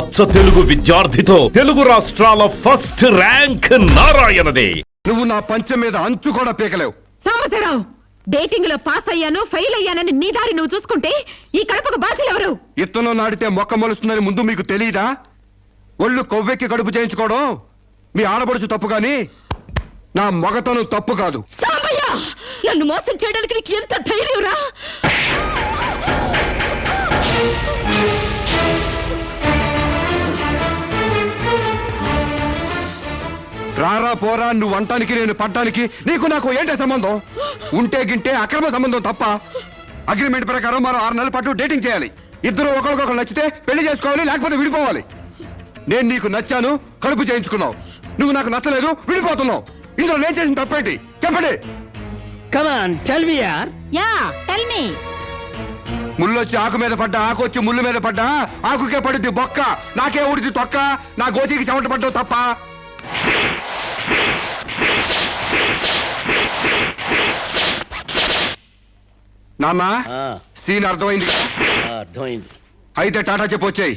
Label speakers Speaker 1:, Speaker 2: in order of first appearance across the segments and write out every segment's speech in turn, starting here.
Speaker 1: అచ్చ తెలుగు విద్యార్థితో తెలుగు రాష్ట్రాల first rank నారాయణదే.
Speaker 2: నువ్వు నా పంచం మీద అంచు కూడా పీకలేవు.
Speaker 3: సాంబశివరావు, డేటింగ్ లో పాస్ అయ్యాను ఫెయిల్ అయ్యానని నీ దారి నువ్వు చూసుకుంటే ఈ కడపకు బాధ్యులు ఎవరు?
Speaker 2: ఇత్తనం నాటితే మొక్క మొలుస్తుందని ముందు మీకు తెలియదా? ఒళ్ళు కొవ్వెక్కి కడుపు చేయించుకోవడం మీ ఆడపడుచు తప్పు గాని నా మగతనం తప్పు కాదు.
Speaker 3: సాంబయ్య, నన్ను మోసం చేయడానికి నీకు ఎంత ధైర్యం రా?
Speaker 2: రారా పోరా నువ్వు అంటానికి నేను పడ్డానికి నీకు నాకు ఏంటే సంబంధం? ఉంటే గింటే అక్రమ సంబంధం తప్ప. అగ్రిమెంట్ ప్రకారం మరో 6 నెలల పాటు డేటింగ్ చేయాలి. ఇద్దరు ఒకరికొకరు నచ్చితే పెళ్లి చేసుకోవాలి, లేకపోతే విడిపోవాలి. నేను నీకు నచ్చాను, కడుపు చేయించుకున్నావు. నువ్వు నాకు నచ్చలేదు, విడిపోతున్నావు. ఇందులో నేను చేసిన తప్పేంటి చెప్పండి. ముళ్ళొచ్చి ఆకు మీద పడ్డా, ఆకు వచ్చి ముళ్ళు మీద పడ్డా, ఆకుకే పడుద్ది బొక్క, నాకే ఊడిది తొక్క. నా గోతికి చెమట పడ్డావు తప్ప. నామా సీన్ అర్థమైంది?
Speaker 4: అర్థమైంది.
Speaker 2: అయితే టాటా చెప్పొచ్చాయి.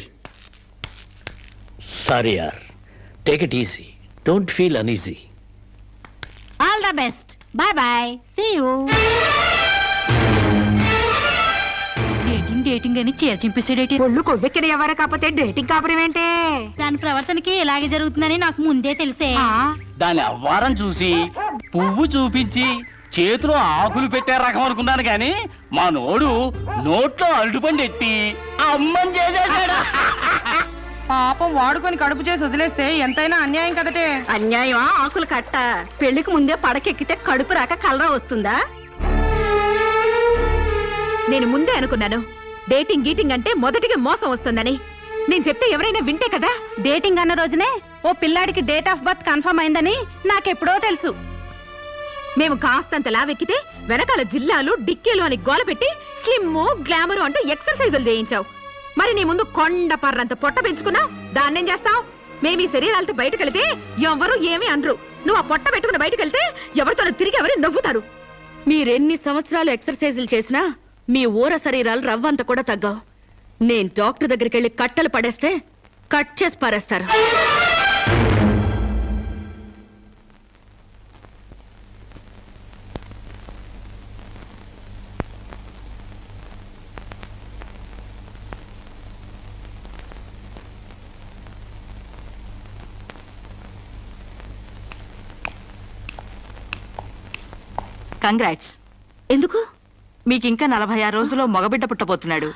Speaker 4: సారీ యార్, take it easy, don't feel uneasy.
Speaker 5: All the best, bye bye, see you. Dating అని చీర చింపేసాడేటి.
Speaker 3: ఒళ్ళు కొవ్వెక్కిన ఎవరు కాకపోతే డేటింగ్ కాపురం ఏంటే?
Speaker 5: దాని ప్రవర్తనకి ఇలాగే జరుగుతుందని నాకు ముందే తెలిసే.
Speaker 6: దాని అవ్వారం చూసి పువ్వు చూపించి చేతిలో ఆకులు పెట్టే రకం అనుకున్నాను గాని మా నోడు నోట్లో అరటిపండు ఎట్టి అమ్మని చేసేసాడు.
Speaker 7: పాపం వాడుకొని కడుపు చేసి వదిలేస్తే ఎంతైనా అన్యాయం కదటే.
Speaker 3: అన్యాయం ఆకులు కట్ట. పెళ్లికి ముందే పడకెక్కితే కడుపు రాక కలరా వస్తుందా? నేను ముందే అనుకున్నాను డేటింగ్ గీటింగ్ అంటే మొదటిగా మోసం వస్తుందని. నేను చెప్తే ఎవరైనా వింటే కదా.
Speaker 5: డేటింగ్ అన్న రోజునే ఓ పిల్లాడికి డేట్ ఆఫ్ బర్త్ కన్ఫర్మ్ అయిందని నాకెప్పుడో తెలుసు.
Speaker 3: మేము కాస్తంత లావెక్కితే వెనకాల జిల్లాలు డిక్కీలు అని గోల పెట్టి స్లిమ్ గ్లామర్ అంటూ ఎక్సర్సైజులు చేయించావు. మరి నీ ముందు కొండ పర్రంత పొట్ట పెంచుకున్నావు. దాన్నేం చేస్తావు? మేము ఈ శరీరాలతో బయటకెళ్తే ఎవరు ఏమీ అనరు. నువ్వు ఆ పొట్ట పెట్టుకుని బయటకెళ్తే ఎవరితో తిరిగి ఎవరు నవ్వుతారు. మీరెన్ని సంవత్సరాలు ఎక్సర్సైజులు చేసినా మీ ఊర శరీరాలు రవ్వంత కూడా తగ్గావు. నేను డాక్టర్ దగ్గరికి వెళ్ళి కట్టలు పడేస్తే కట్ చేసి పారేస్తారు.
Speaker 7: కంగ్రాట్స్.
Speaker 3: ఎందుకు?
Speaker 7: మీకింకా 46 రోజుల్లో మగబిడ్డ పుట్టబోతున్నాడు.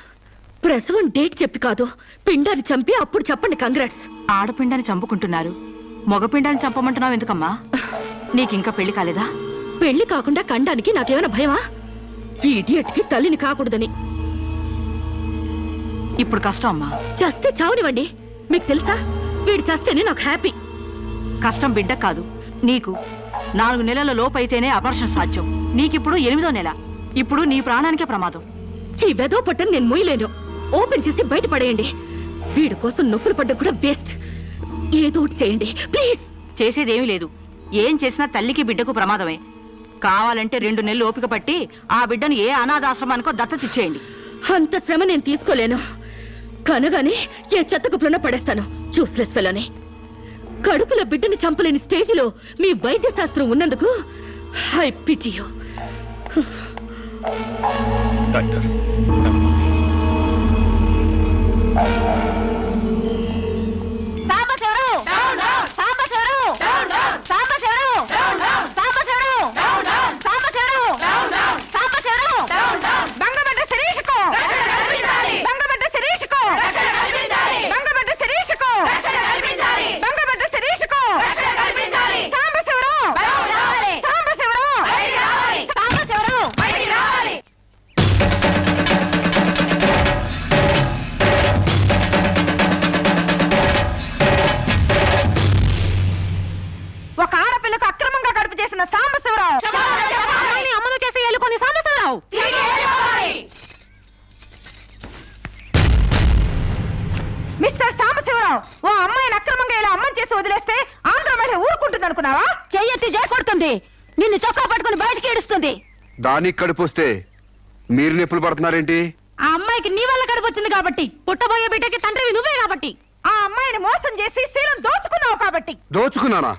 Speaker 3: ప్రసవం డేట్ చెప్పి కాదు, పిండాన్ని చంపి అప్పుడు చెప్పండి కంగ్రాట్స్.
Speaker 7: ఆడపిండాన్ని చంపుకుంటున్నారు, మగపిండాన్ని చంపమంటున్నావు ఎందుకమ్మా? నీకింకా పెళ్లి కాలేదా?
Speaker 3: పెళ్లి కాకుండా కండానికి నాకేమైనా భయమా? ఈ ఇడియట్ కి తల్లిని కాకూడదని.
Speaker 7: ఇప్పుడు కష్టం అమ్మా.
Speaker 3: చస్తే చావునివ్వండి. మీకు తెలుసా, వీడు చస్తేనే నాకు హ్యాపీ.
Speaker 7: కష్టం బిడ్డ కాదు నీకు. 4 నెలల లోపైతేనే అపర్షన్ సాధ్యం. నీకిప్పుడు 8వ నెల. ఇప్పుడు నీ ప్రాణానికే ప్రమాదం.
Speaker 3: ఈ వెదో పట్టని నేను మొయ్యలేను. ఓపెన్ చేసి బయట పడేయండి. వీడి కోసం నొప్పులు పడ్డం కూడా వేస్ట్. ఏదో ఒకటి చేయండి ప్లీజ్.
Speaker 7: చేసేదేమీ లేదు. ఏం చేసినా తల్లికి బిడ్డకు ప్రమాదమే. కావాలంటే 2 నెలలు ఓపిక పట్టి ఆ బిడ్డను ఏ అనాథాశ్రమానికో దత్తతిచ్చేయండి.
Speaker 3: అంత శ్రమ నేను తీసుకోలేను. కనగానే ఏ చెత్త కుప్పలోనే పడేస్తాను. చూస్లెస్ ఫెలోని. కడుపులో బిడ్డని చంపలేని స్టేజిలో మీ వైద్య శాస్త్రం ఉన్నందుకు I pity you.
Speaker 2: Doctor
Speaker 7: mister Sambasivarao, ఓ అమ్మాయిని అక్రమంగా ఇలా అమ్మని చేసి వదిలేస్తే ఆంధ్ర మహిళ ఊరుకుంటుంది అనుకున్నావా?
Speaker 3: చెయ్యెత్తి చేకొడుతుంది. నిన్ను చొక్కా పట్టుకుని బయటికి ఏడుస్తుంది.
Speaker 2: దానికి కడుపు వస్తే మీరు నొప్పులు పడుతున్నారేంటి?
Speaker 5: ఆ అమ్మాయికి నీ వల్ల కడుపు వచ్చింది కాబట్టి, పుట్టబోయే బిడ్డకి తండ్రివి నువ్వే కాబట్టి.
Speaker 7: ఆ
Speaker 5: మోసం చేసి శీలం దోచుకున్నావు కాబట్టి.
Speaker 2: దోచుకున్నానా?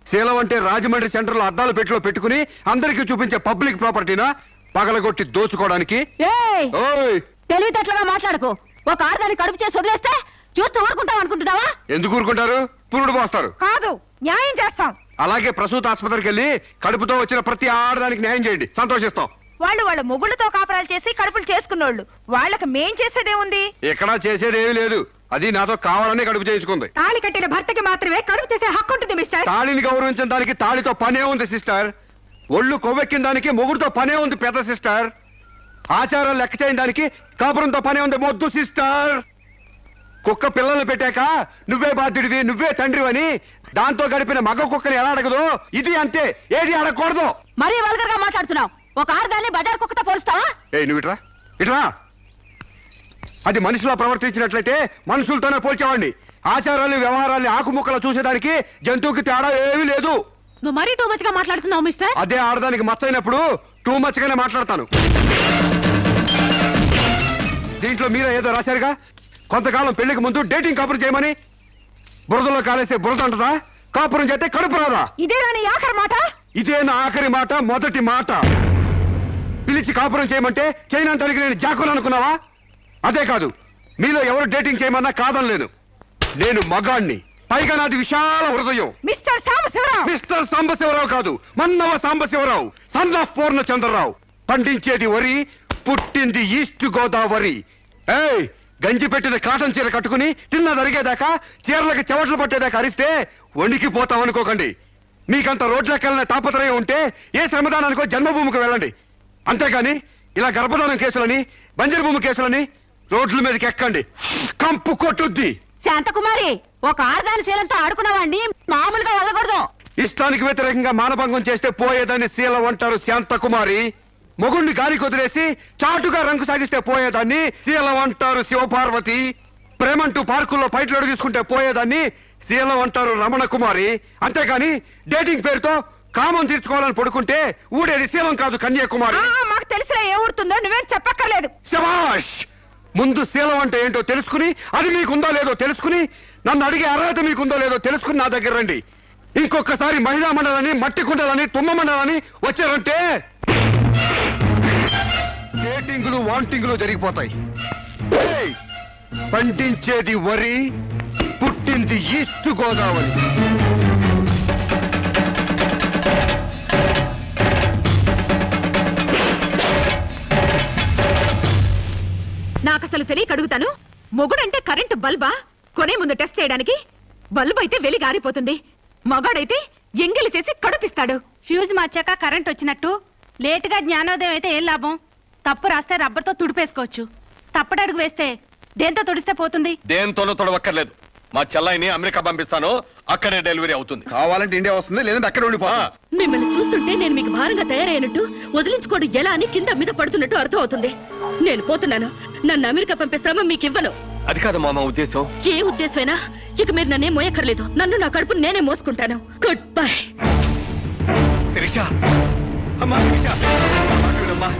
Speaker 2: శీలం అంటే రాజమండ్రి సెంటర్ లో అద్దాల పెట్టిలో పెట్టుకుని అందరికీ చూపించే పబ్లిక్ ప్రాపర్టీనా? పగలగొట్టి దోచుకోవడానికి?
Speaker 5: ఏయ్,
Speaker 2: ఓయ్,
Speaker 5: తెలివితేటలుగా మాట్లాడుకో. ఒక ఆడదాన్ని కడుపు చేసి వదిలేస్తే చూస్తూ ఊరుకుంటాం అనుకుంటున్నావా?
Speaker 2: ఎందుకు ఊరుకుంటారు? పురుడు పోస్తారు.
Speaker 5: కాదు, న్యాయం చేస్తాం.
Speaker 2: అలాగే ప్రసూత ఆసుపత్రికి వెళ్ళి కడుపుతో వచ్చిన ప్రతి ఆడదానికి న్యాయం చేయండి, సంతోషిస్తాం.
Speaker 5: వాళ్ళ మొగుళ్ళతో కాపురాలు చేసి కడుపులు చేసుకున్నోళ్ళు, వాళ్ళకి మేం చేసేదేముంది?
Speaker 2: ఎక్కడా చేసేదేమీ లేదు. అది నాతో కావాలని కడుపు చేయించుకుంది.
Speaker 3: తాళి కట్టిన భర్తకి మాత్రమే కడుపు చేసే హక్కు ఉంటుంది మిస్టర్.
Speaker 2: తాళిని గౌరవించడానికి తాళితో పనే ఉంది సిస్టర్. ఒళ్ళు కొవ్వెక్కిన దానికి మొగుడుతో పనే ఉంది పెద్ద సిస్టర్. ఆచారాలు లెక్క చేయని దానికి కాపురంతో పనే ఉంది మొద్దు సిస్టర్. కుక్క పిల్లల్ని పెట్టాక నువ్వే బాధ్యుడివి, నువ్వే తండ్రివని దాంతో గడిపిన మగ కుక్కని ఎలా అడగదు, ఇది అంతే, ఏది అడగకూడదు.
Speaker 5: మరీ వల్గర్ గా మాట్లాడుతున్నావు. ఒక ఆడదాన్ని బజార్ కుక్కతో పోలుస్తావా?
Speaker 2: నువ్వు ఇట్రా ఇట్రా. అది మనిషిలో ప్రవర్తించినట్లయితే మనుషులతోనే పోల్చేవాడిని. ఆచారాలు వ్యవహారాలు ఆకుముక్కలు చూసేదానికి జంతువుకి తేడా ఏమీ లేదు.
Speaker 3: నువ్వు మరీ టూ మచ్ గా మాట్లాడుతున్నావు మిస్టర్.
Speaker 2: అదే ఆడదానికి మచ్చైనప్పుడు టూ మచ్ గానే మాట్లాడతాను. దీంట్లో మీరే ఏదో రాశారుగా, కొంతకాలం పెళ్లికి ముందు డేటింగ్ కాపురం చేయమని. బురదలో కాలేస్తే బురద అంటదా? కాపురం చేస్తే కడుపు రాదా?
Speaker 5: ఇదే నా ఆఖరి మాట.
Speaker 2: ఇదే నా ఆఖరి మాట, మొదటి మాట. పిలిచి కాపురం చేయమంటే చేయనంటానికి నేను జాకులు అనుకున్నావా? అదే కాదు, మీలో ఎవరు డేటింగ్ చేయమన్నా కాదనలేను. నేను మగాణ్ణి, పైగా నాది విశాల హృదయం.
Speaker 5: మిస్టర్ సాంబశివరావు.
Speaker 2: మిస్టర్ సాంబశివరావు కాదు, మన్నవ సాంబశివరావు, సన్ ఆఫ్ పూర్ణచంద్రరావు. పండించేది వరి, పుట్టింది ఈస్ట్ గోదావరి. ఏయ్, గంజి పెట్టిన కాటన్ చీర కట్టుకుని తిన్న జరిగేదాకా, చీరలకు చెవట్లు పట్టేదాకా అరిస్తే వణికిపోతాం అనుకోకండి. మీకంత రోడ్లకెళ్ళిన తాపత్రయం ఉంటే ఏ శ్రమదానానికో జన్మభూమికి వెళ్ళండి. అంతేగాని ఇలా గర్భధానం కేసులని, బంజరు భూమి కేసులని రోడ్ల మీదకి ఎక్కండి, కంపు కొట్టుద్ది.
Speaker 5: శాంతకుమారి, ఒక ఆడదాని శీలంతో ఆడుకున్నావాడిని మామూలుగా వదలకూడదు.
Speaker 2: ఇష్టానికి వ్యతిరేకంగా మానభంగం చేస్తే పోయేదాన్ని శీలం అంటారు శాంతకుమారి. మొగుణ్ణి గాలికి వదిలేసి చాటుగా రంగు సాగిస్తే పోయేదాన్ని శీలం అంటారు శివపార్వతి. ప్రేమంటూ పార్కుల్లో పైట్లోడు తీసుకుంటే పోయేదాన్ని శీలం అంటారు రమణ కుమారి. అంతేగాని డేటింగ్ పేరుతో కామం తీర్చుకోవాలని పడుకుంటే ఊడేది శీలం కాదు కన్యాకుమారి.
Speaker 5: మాకు తెలిసిన ఏ ఊరుతుందో నువ్వేం చెప్పక్కర్లేదు.
Speaker 2: శభాష్! ముందు శీలం అంటే ఏంటో తెలుసుకుని, అది మీకుందో లేదో తెలుసుకుని, నన్ను అడిగే అర్హత మీకుందో లేదో తెలుసుకుని నా దగ్గర రండి. ఇంకొకసారి మహిళా మండలని, మట్టి కుండలని, తుమ్మ మండలని వచ్చారంటే డేటింగులు వాంటింగులు జరిగిపోతాయి. ఏయ్! పండించేది వరి, పుట్టింది ఈస్ట్ గోదావరి.
Speaker 3: నాకు అసలు తెలియక అడుగుతాను, మొగుడంటే కరెంటు బల్బా? కొనే ముందు టెస్ట్ చేయడానికి. బల్బు అయితే వెలి గారిపోతుంది, మగాడైతే ఎంగిలి చేసి కడుపిస్తాడు.
Speaker 5: ఫ్యూజ్ మార్చాక కరెంట్ వచ్చినట్టు లేటుగా జ్ఞానోదయం అయితే ఏం లాభం? తప్పు రాస్తే రబ్బర్తో తుడిపేసుకోవచ్చు. తప్పటడుగు వేస్తే దేంతో తుడిస్తే పోతుంది?
Speaker 8: దేంతోనూ తొడవక్కర్లేదు. మా చెల్లాయిని అమెరికా పంపిస్తాను, అక్కడే డెలివరీ అవుతుంది.
Speaker 2: కావాలంటే ఇండియా వస్తుంది, లేదంటే అక్కడ ఉండిపో.
Speaker 3: మిమ్మల్ని చూస్తుంటే నేను మీకు భారంగా తయారైనట్టు, వదిలించుకోవడం ఎలా అని కింద మీద పడుతున్నట్టు అర్థం అవుతుంది. నేను పోతున్నాను. నన్ను అమెరికా పంపే శ్రమ మీకు ఇవ్వను.
Speaker 8: అది కాదు మా ఉద్దేశం.
Speaker 3: ఏ ఉద్దేశమైనా ఇక మీరు నన్నే మోయక్కర్లేదు. నన్ను నా కడుపు నేనే మోసుకుంటాను. Good bye.
Speaker 8: శిరీష, అమ్మా శిరీష, అమ్మా.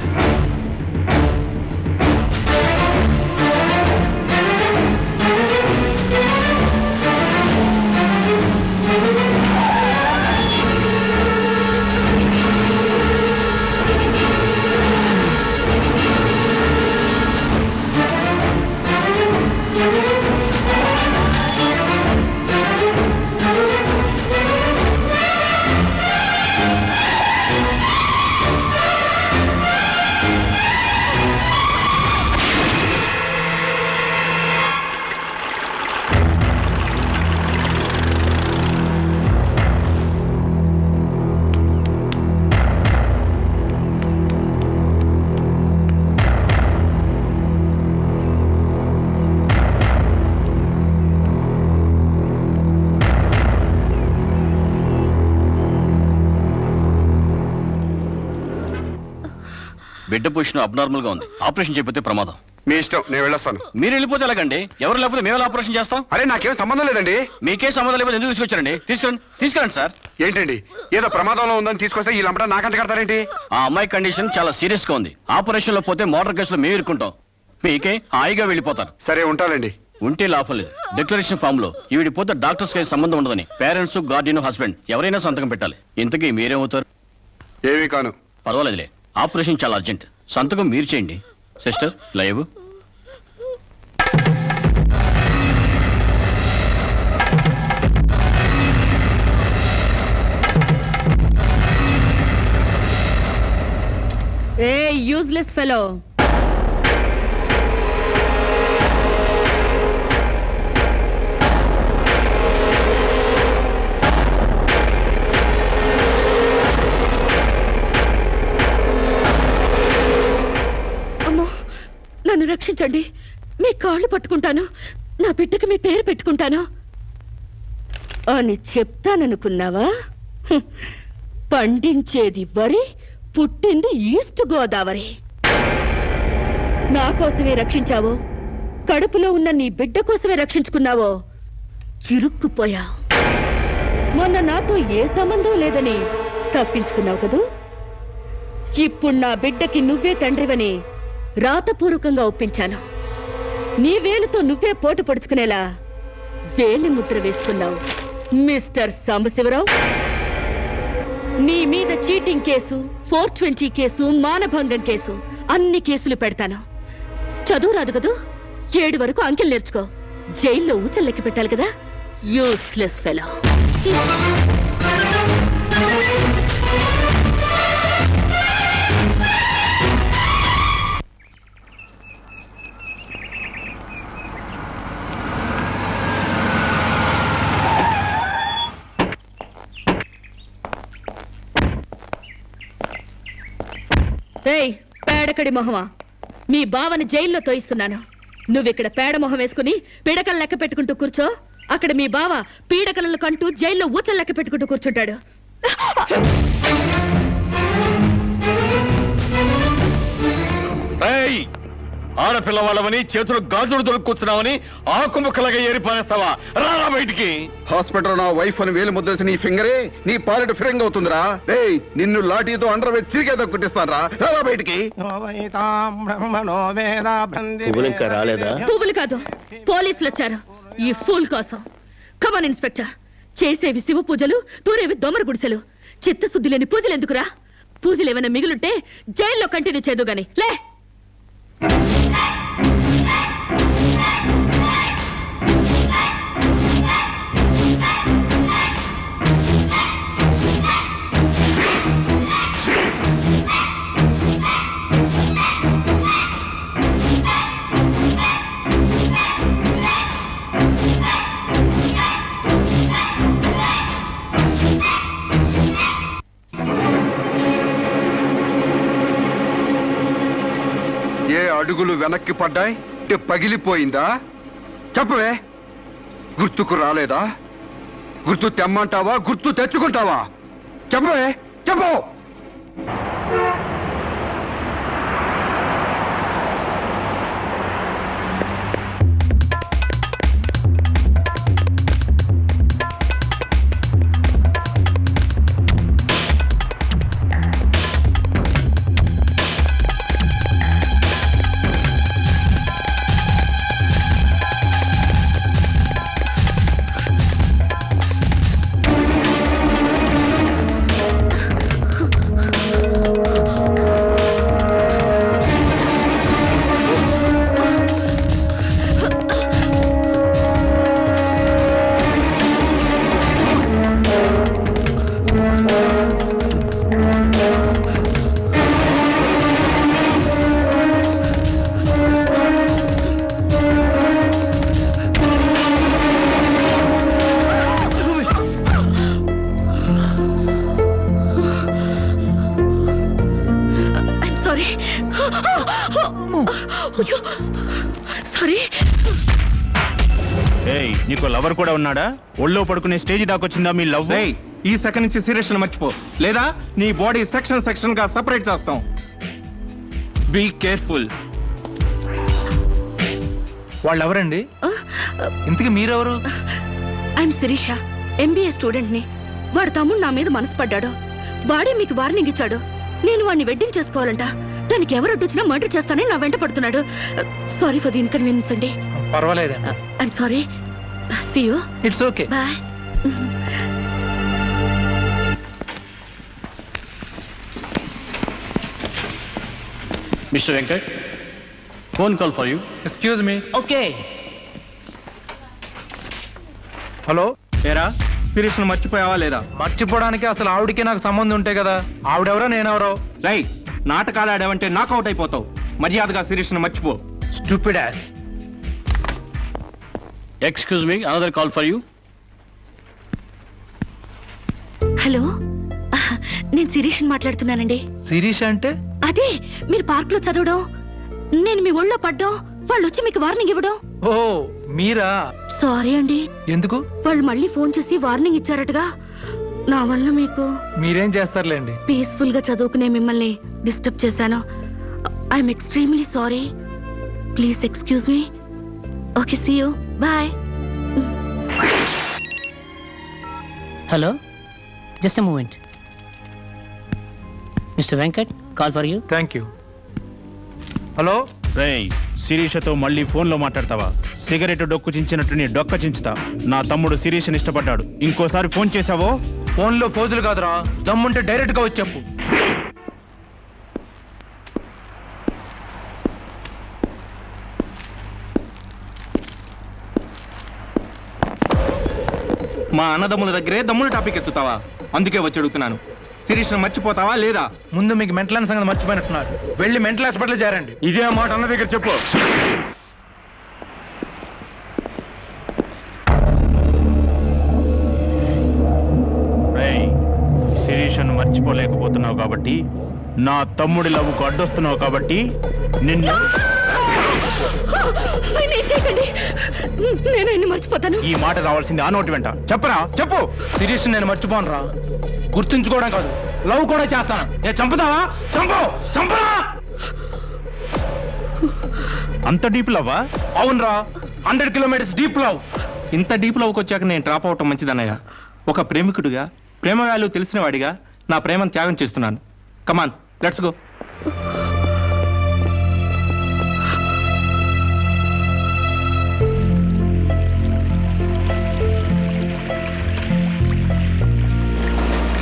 Speaker 8: బిడ్డ పొజిషన్ అబ్నార్మల్ గా ఉంది. ఆపరేషన్ చేయకపోతే ప్రమాదం.
Speaker 2: మీ ఇష్టం, నేను వెళ్ళొస్తాను.
Speaker 8: మీరు వెళ్ళిపోతే ఎలాగండి? ఎవరు లేకపోతే మేము ఆపరేషన్ చేస్తాం.
Speaker 2: అరే నాకేం సంబంధం లేదండి.
Speaker 8: మీకే సంబంధం లేకపోతే ఎందుకు తీసుకొచ్చారండి? తీసుకురండి సార్.
Speaker 2: ఏంటండి, ఏదో ప్రమాదంలో ఉందని తీసుకొస్తే ఈ లంపట నాకంట కడతారేంటి?
Speaker 8: ఆ అమ్మాయి కండిషన్ చాలా సీరియస్ గా ఉంది. ఆపరేషన్ లో పోతే మోటార్ కేసులో మేము ఇరుక్కుంటాం. మీకే హాయిగా వెళ్ళిపోతారు.
Speaker 2: సరే ఉంటానండి.
Speaker 6: ఉంటే లాభం లేదు. డిక్లరేషన్ ఫామ్ లో ఈవిడి పోతే డాక్టర్స్ కి సంబంధం ఉండదని పేరెంట్స్, గార్డియన్, హస్బెండ్ ఎవరైనా సంతకం పెట్టాలి. ఇంతకీ మీరేమవుతారు?
Speaker 2: ఏమీ కాను.
Speaker 6: పర్వాలేదులే, ఆపరేషన్ చాలా అర్జెంట్. సంతకం మీరు చేయండి. Sister live.
Speaker 3: ఏ యూజ్లెస్ ఫెలో, అమ్మో నన్ను రక్షించండి. మీ కాళ్ళు పట్టుకుంటాను, నా బిడ్డకి మీ పేరు పెట్టుకుంటాను అని చెప్తాననుకున్నావా? హ్మ్. పండించేది వరి, పుట్టింది ఈస్ట్ గోదావరి. నా కోసమే రక్షించావో, కడుపులో ఉన్న నీ బిడ్డ కోసమే రక్షించుకున్నావో చిరుక్కుపోయా. మొన్న నాతో ఏ సంబంధం లేదని తప్పించుకున్నావు కదూ. ఇప్పుడు నా బిడ్డకి నువ్వే తండ్రివని రాతపూర్వకంగా ఒప్పించాను. నీ వేలుతో నువ్వే పోటు పొడుచుకునేలా వేలి ముద్ర వేసుకున్నావు మిస్టర్ సాంబశివరావు. నీ మీద చీటింగ్ కేసు, 420 కేసు, మానభంగం కేసు, అన్ని కేసులు పెడతాను. చదువు రాదు కదూ, 7 వరకు అంకెలు నేర్చుకో. జైల్లో ఊచల్లెక్కి పెట్టాలి కదా. Useless fellow. ఏయ్ పేడకడి మొహమా, మీ బావని జైల్లో తోయిస్తున్నాను. నువ్విక్కడ పేడ మొహం వేసుకుని పీడకలు లెక్క పెట్టుకుంటూ కూర్చో. అక్కడ మీ బావ పీడకలను కంటూ జైల్లో ఊచలు లెక్క పెట్టుకుంటూ కూర్చుంటాడు.
Speaker 8: ఆడపిల్ల వాళ్ళవని చేతులు గాజులు దొరుకుతున్నావని ఆకు ముక్కలాగా ఏరి పారేస్తావా? రారా బయటికి.
Speaker 2: హాస్పిటల్ నా వైఫ్ అని వేలు ముద్రేసి నీ ఫింగరే నీ పాలెట ఫిరంగ్ అవుతుందిరా. ఏయ్ నిన్ను లాఠీతో అండర్ వేసి తిరిగేదో కుట్టిస్తాను రా బయటికి.
Speaker 4: పువ్వులు ఇంకా రాలేదా?
Speaker 3: పువ్వులు కాదు, పోలీసులు వచ్చారు ఈ ఫూల్ కోసం. Come on inspector. చేసేవి శివ పూజలు, తూరేవి దొమర గుడిసెలు. చిత్తశుద్ధి లేని పూజలు ఎందుకురా? పూజలు ఏమైనా మిగులుంటే జైల్లో కంటిన్యూ చేదు గాని లే.
Speaker 2: అడుగులు వెనక్కి పడ్డాయి, పగిలిపోయిందా? చెప్పవే. గుర్తుకు రాలేదా? గుర్తు తెమ్మంటావా, గుర్తు తెచ్చుకుంటావా? చెప్పవే, చెప్పు. సారీ.
Speaker 9: నీకు లవర్ కూడా ఉన్నాడా? ఒళ్ళో పడుకునే స్టేజ్ దాకొచ్చిందా మీ లవ్?
Speaker 10: ఈ సెకండ్ నుంచి సీరియస్ మర్చిపో, లేదా నీ బాడీ సెక్షన్ సెక్షన్ గా సెపరేట్ చేస్తాం. Be careful.
Speaker 9: వాళ్ళు ఎవరండి? ఇంతకీ మీరెవరు?
Speaker 3: ఐఎమ్ శిరీష, MBA స్టూడెంట్ ని. వాడు తమ్ముడు నా మీద మనసు పడ్డాడు. వాడే మీకు వార్నింగ్ ఇచ్చాడు. నేను వాడిని వెడ్డింగ్ చేసుకోవాలంట. దానికి ఎవరు అడ్డొచ్చినా మర్డర్ చేస్తానని నా వెంట పడుతున్నాడు. సారీ ఫర్ ది ఇన్కన్వీనియన్స్ అండి.
Speaker 9: పర్వాలేదండి.
Speaker 3: I'm sorry. See you.
Speaker 9: It's okay.
Speaker 3: Bye.
Speaker 6: Mister Venkat, phone call for you.
Speaker 9: Excuse me.
Speaker 6: Okay.
Speaker 9: Hello.
Speaker 10: ఏరా శిరీష్ను మర్చిపోయావా లేదా?
Speaker 9: మర్చిపోవడానికి అసలు ఆవిడకి నాకు సంబంధం ఉంటే కదా. ఆవిడెవరో నేనెవరో.
Speaker 10: రై, నాటకాలు ఆడావంటే నాకౌట్ అయిపోతావు. మర్యాదగా శిరీష్ను మర్చిపో.
Speaker 9: Stupid ass.
Speaker 6: Excuse me, another call for you.
Speaker 3: Hello, నేను శిరీష్ మాట్లాడుతున్నానండి.
Speaker 9: శిరీష్ అంటే?
Speaker 3: అదే మీరు పార్క్ లో చదవడం, నేను మీ ఒళ్ళో పడ్డం, వాళ్ళు వచ్చి మీకు వార్నింగ్ ఇవ్వడం.
Speaker 9: ఓ మీరా?
Speaker 3: సారీ అండి.
Speaker 9: ఎందుకు?
Speaker 3: వాళ్ళు మళ్ళీ ఫోన్ చేసి వార్నింగ్ ఇచ్చారటగా. నా వల్ల మీకు.
Speaker 9: మీరేం చేస్తారులేండి.
Speaker 3: పీస్ఫుల్ గా చదువుకునే మిమ్మల్ని డిస్టర్బ్ చేశాను. I'm extremely sorry. Please excuse me. Okay, see you. Bye.
Speaker 4: Hello, just a moment. Mister Venkat, call for you.
Speaker 9: Thank you. Hello.
Speaker 8: రేయ్, శిరీషతో మళ్ళీ ఫోన్లో మాట్లాడతావా? సిగరెట్ డొక్కు చించినట్టు నీ డొక్క చించుతా. నా తమ్ముడు శిరీష్ని ఇష్టపడ్డాడు. ఇంకోసారి ఫోన్ చేసావో
Speaker 9: ఫోన్లో ఫోజులు కాదురా, దమ్ముంటే డైరెక్ట్ గా వచ్చి చెప్పు.
Speaker 10: మా అన్నదమ్ముల దగ్గరే దమ్ముల టాపిక్ ఎత్తుతావా? అందుకే వచ్చి అడుగుతున్నాను. శిరీష్ను మర్చిపోతావా లేదా?
Speaker 9: ముందు మీకు మెంటల్ సంగతి మర్చిపోయినట్టున్నారు. వెళ్ళి మెంటల్ హాస్పిటల్ చేరండి.
Speaker 2: ఇదే మాట అన్న దగ్గర చెప్పు.
Speaker 8: రేయ్, శిరీషను మర్చిపోలేకపోతున్నావు కాబట్టి, నా తమ్ముడి లవ్వుకు అడ్డొస్తున్నావు కాబట్టి నిన్ను
Speaker 3: నేను మర్చిపోతాను.
Speaker 8: ఈ మాట రావాల్సింది ఆ నోటి వెంట. చెప్పరా, చెప్పు.
Speaker 9: శిరీష్ నేను మర్చిపోను రా. గుర్తుంచుకోవడం కాదు, లవ్ కూడా చేస్తాను. చంపుతావా? చంపు, చంపరా.
Speaker 8: అంత డీప్ లవ్వా?
Speaker 9: అవునరా, 100 కిలోమీటర్స్ డీప్ లవ్.
Speaker 10: ఇంత డీప్ లవ్కి వచ్చాక నేను డ్రాప్ అవటం మంచిదన్నయ్య. ఒక ప్రేమికుడిగా, ప్రేమ వాల్యూ తెలిసిన వాడిగా నా ప్రేమను త్యాగం చేస్తున్నాను. కమాన్, లెట్స్ గో.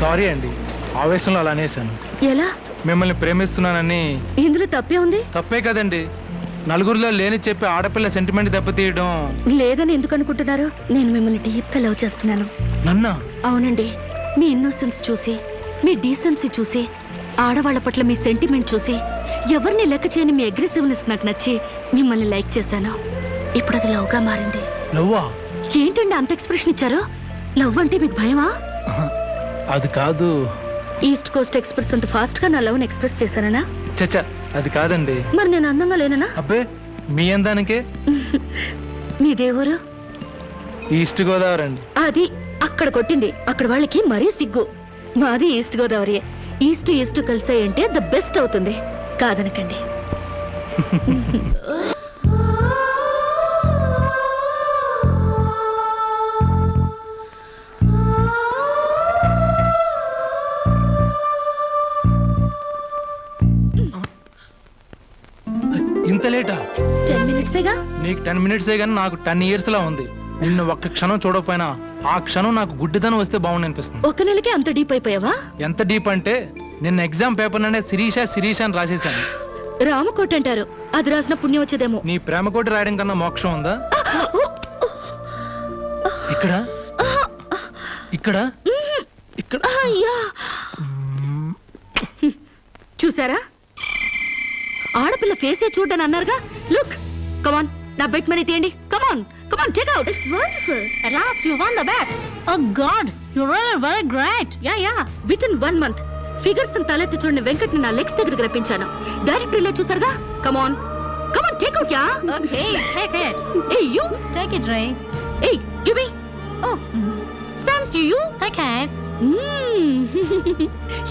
Speaker 9: సారీ అండి, ఆవేశంలో అలా అనేసాను.
Speaker 3: ఎలా?
Speaker 9: మిమ్మల్ని ప్రేమిస్తున్నానని.
Speaker 3: ఇందులో తప్పే ఉంది?
Speaker 9: తప్పే కదండి. నలుగురిలో లేని చెప్పి ఆడపిల్ల సెంటిమెంట్ దెబ్బతీయడం.
Speaker 3: లేదని ఎందుకు అనుకుంటున్నారు? నేను మిమ్మల్ని డీప్ గా లవ్ చేస్తున్నాను.
Speaker 9: నన్నా?
Speaker 3: అవునండి. మీ ఇన్నోసెన్స్ చూసి, మీ డీసెన్సీ చూసి, ఆడవాళ్ల పట్ల మీ సెంటిమెంట్ చూసి, ఎవరిని లెక్క చేయని మీ అగ్రెసివ్నెస్ నాకు నచ్చి మిమ్మల్ని లైక్ చేశాను. ఇప్పుడు అది లవ్ గా మారింది.
Speaker 9: లవ్వా?
Speaker 3: ఏంటండి అంత ఎక్స్ప్రెషన్ ఇచ్చారు? లవ్ అంటే మీకు భయమా?
Speaker 9: అది కాదు.
Speaker 3: ఈస్ట్ కోస్ట్ ఎక్స్ప్రెస్ అంత ఫాస్ట్ గా నా లవ్ ఎక్స్ప్రెస్ చేశానా?
Speaker 9: చచ్చా, అది కాదండి.
Speaker 3: మరి నేను అందంగా లేనా?
Speaker 9: అబ్బే, మీ అందానికే.
Speaker 3: మీ దేవురు?
Speaker 9: ఈస్ట్ గోదావరి అండి.
Speaker 3: అది అక్కడ కొట్టింది. అక్కడ వాళ్ళకి మరీ సిగ్గు. మాది ఈస్ట్ గోదావరి. ఈస్ట్ ఈస్ట్ కలిసాయంటే ద బెస్ట్ అవుతుంది. కాదనకండి.
Speaker 9: ఇంత లేటా?
Speaker 3: 10 మినిట్సేగా.
Speaker 9: నీకు 10 మినిట్సే కానీ నాకు 10 years లా ఉంది. నిన్ను ఒక్క క్షణం చూడకపోయినా ఆ క్షణం నాకు గుడ్డిదనం వస్తే బాగుండి అనిపిస్తుంది.
Speaker 3: ఒక నెలకే అంత డీప్ అయిపోయావా?
Speaker 9: ఎంత డీప్ అంటే నిన్న ఎగ్జామ్ పేపర్ అనే శిరీష అని రాసేసాను.
Speaker 3: రామకోట అంటారు, అది రాసిన పుణ్యం వచ్చేదేమో.
Speaker 9: నీ ప్రేమ కోటి రాయడం కన్నా మోక్షం ఉందా? ఇక్కడ ఇక్కడ ఇక్కడ.
Speaker 3: అయ్యా, చూసారా? ఆడపిల్ల ఫేసే చూడని అన్నారుగా. లుక్, కమాన్, నా బెట్ మనీ తీయండి. Come on, come on, take out. It's wonderful.
Speaker 5: At last you won the bet. Oh God, you're really very great. Yeah.
Speaker 3: With in 1 month figures తలెత్తి చూడని వెంకట్ ని నా లెగ్స్ దగ్గరికి రప్పించాను. డైరెక్టరీలో చూసారుగా. Come on, come on, take out. Ya.
Speaker 5: Okay, take it.
Speaker 3: Hey you,
Speaker 5: Take it, Ray.
Speaker 3: Hey give me.
Speaker 5: Oh,
Speaker 3: సామ్స్ you.
Speaker 5: take it.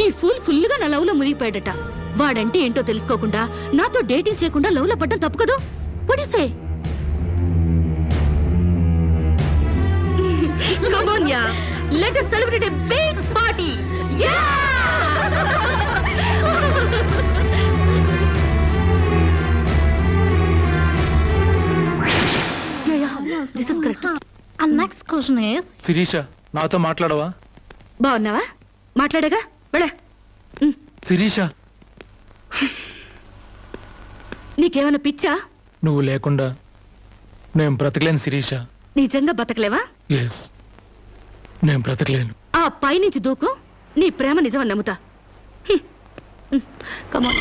Speaker 3: ఈ ఫుల్ గా నా లవ్ లో మునిగిపోయాడట. వాడంటే ఏంటో తెలుసుకోకుండా నాతో డేటింగ్ చేయకుండా లవ్ లో పడ్డం తప్పు కదా? What you say? Come on, yeah. Let us celebrate a big party. Yeah! This is correct.
Speaker 11: Next question is
Speaker 9: Shirisha నాతో మాట్లాడవా?
Speaker 3: బాగున్నావా? మాట్లాడగా వెళ్ళ.
Speaker 9: శిరీష
Speaker 3: నీకేమైనా పిచ్చా?
Speaker 9: నువ్వు లేకుండా నేను బ్రతకలేను శిరీష.
Speaker 3: నిజంగా బతకలేవా?
Speaker 9: ఎస్, నేను బ్రతకలేను.
Speaker 3: ఆ పైనుంచి దూకు, నీ ప్రేమ నిజమని నమ్ముతా. కమాన్.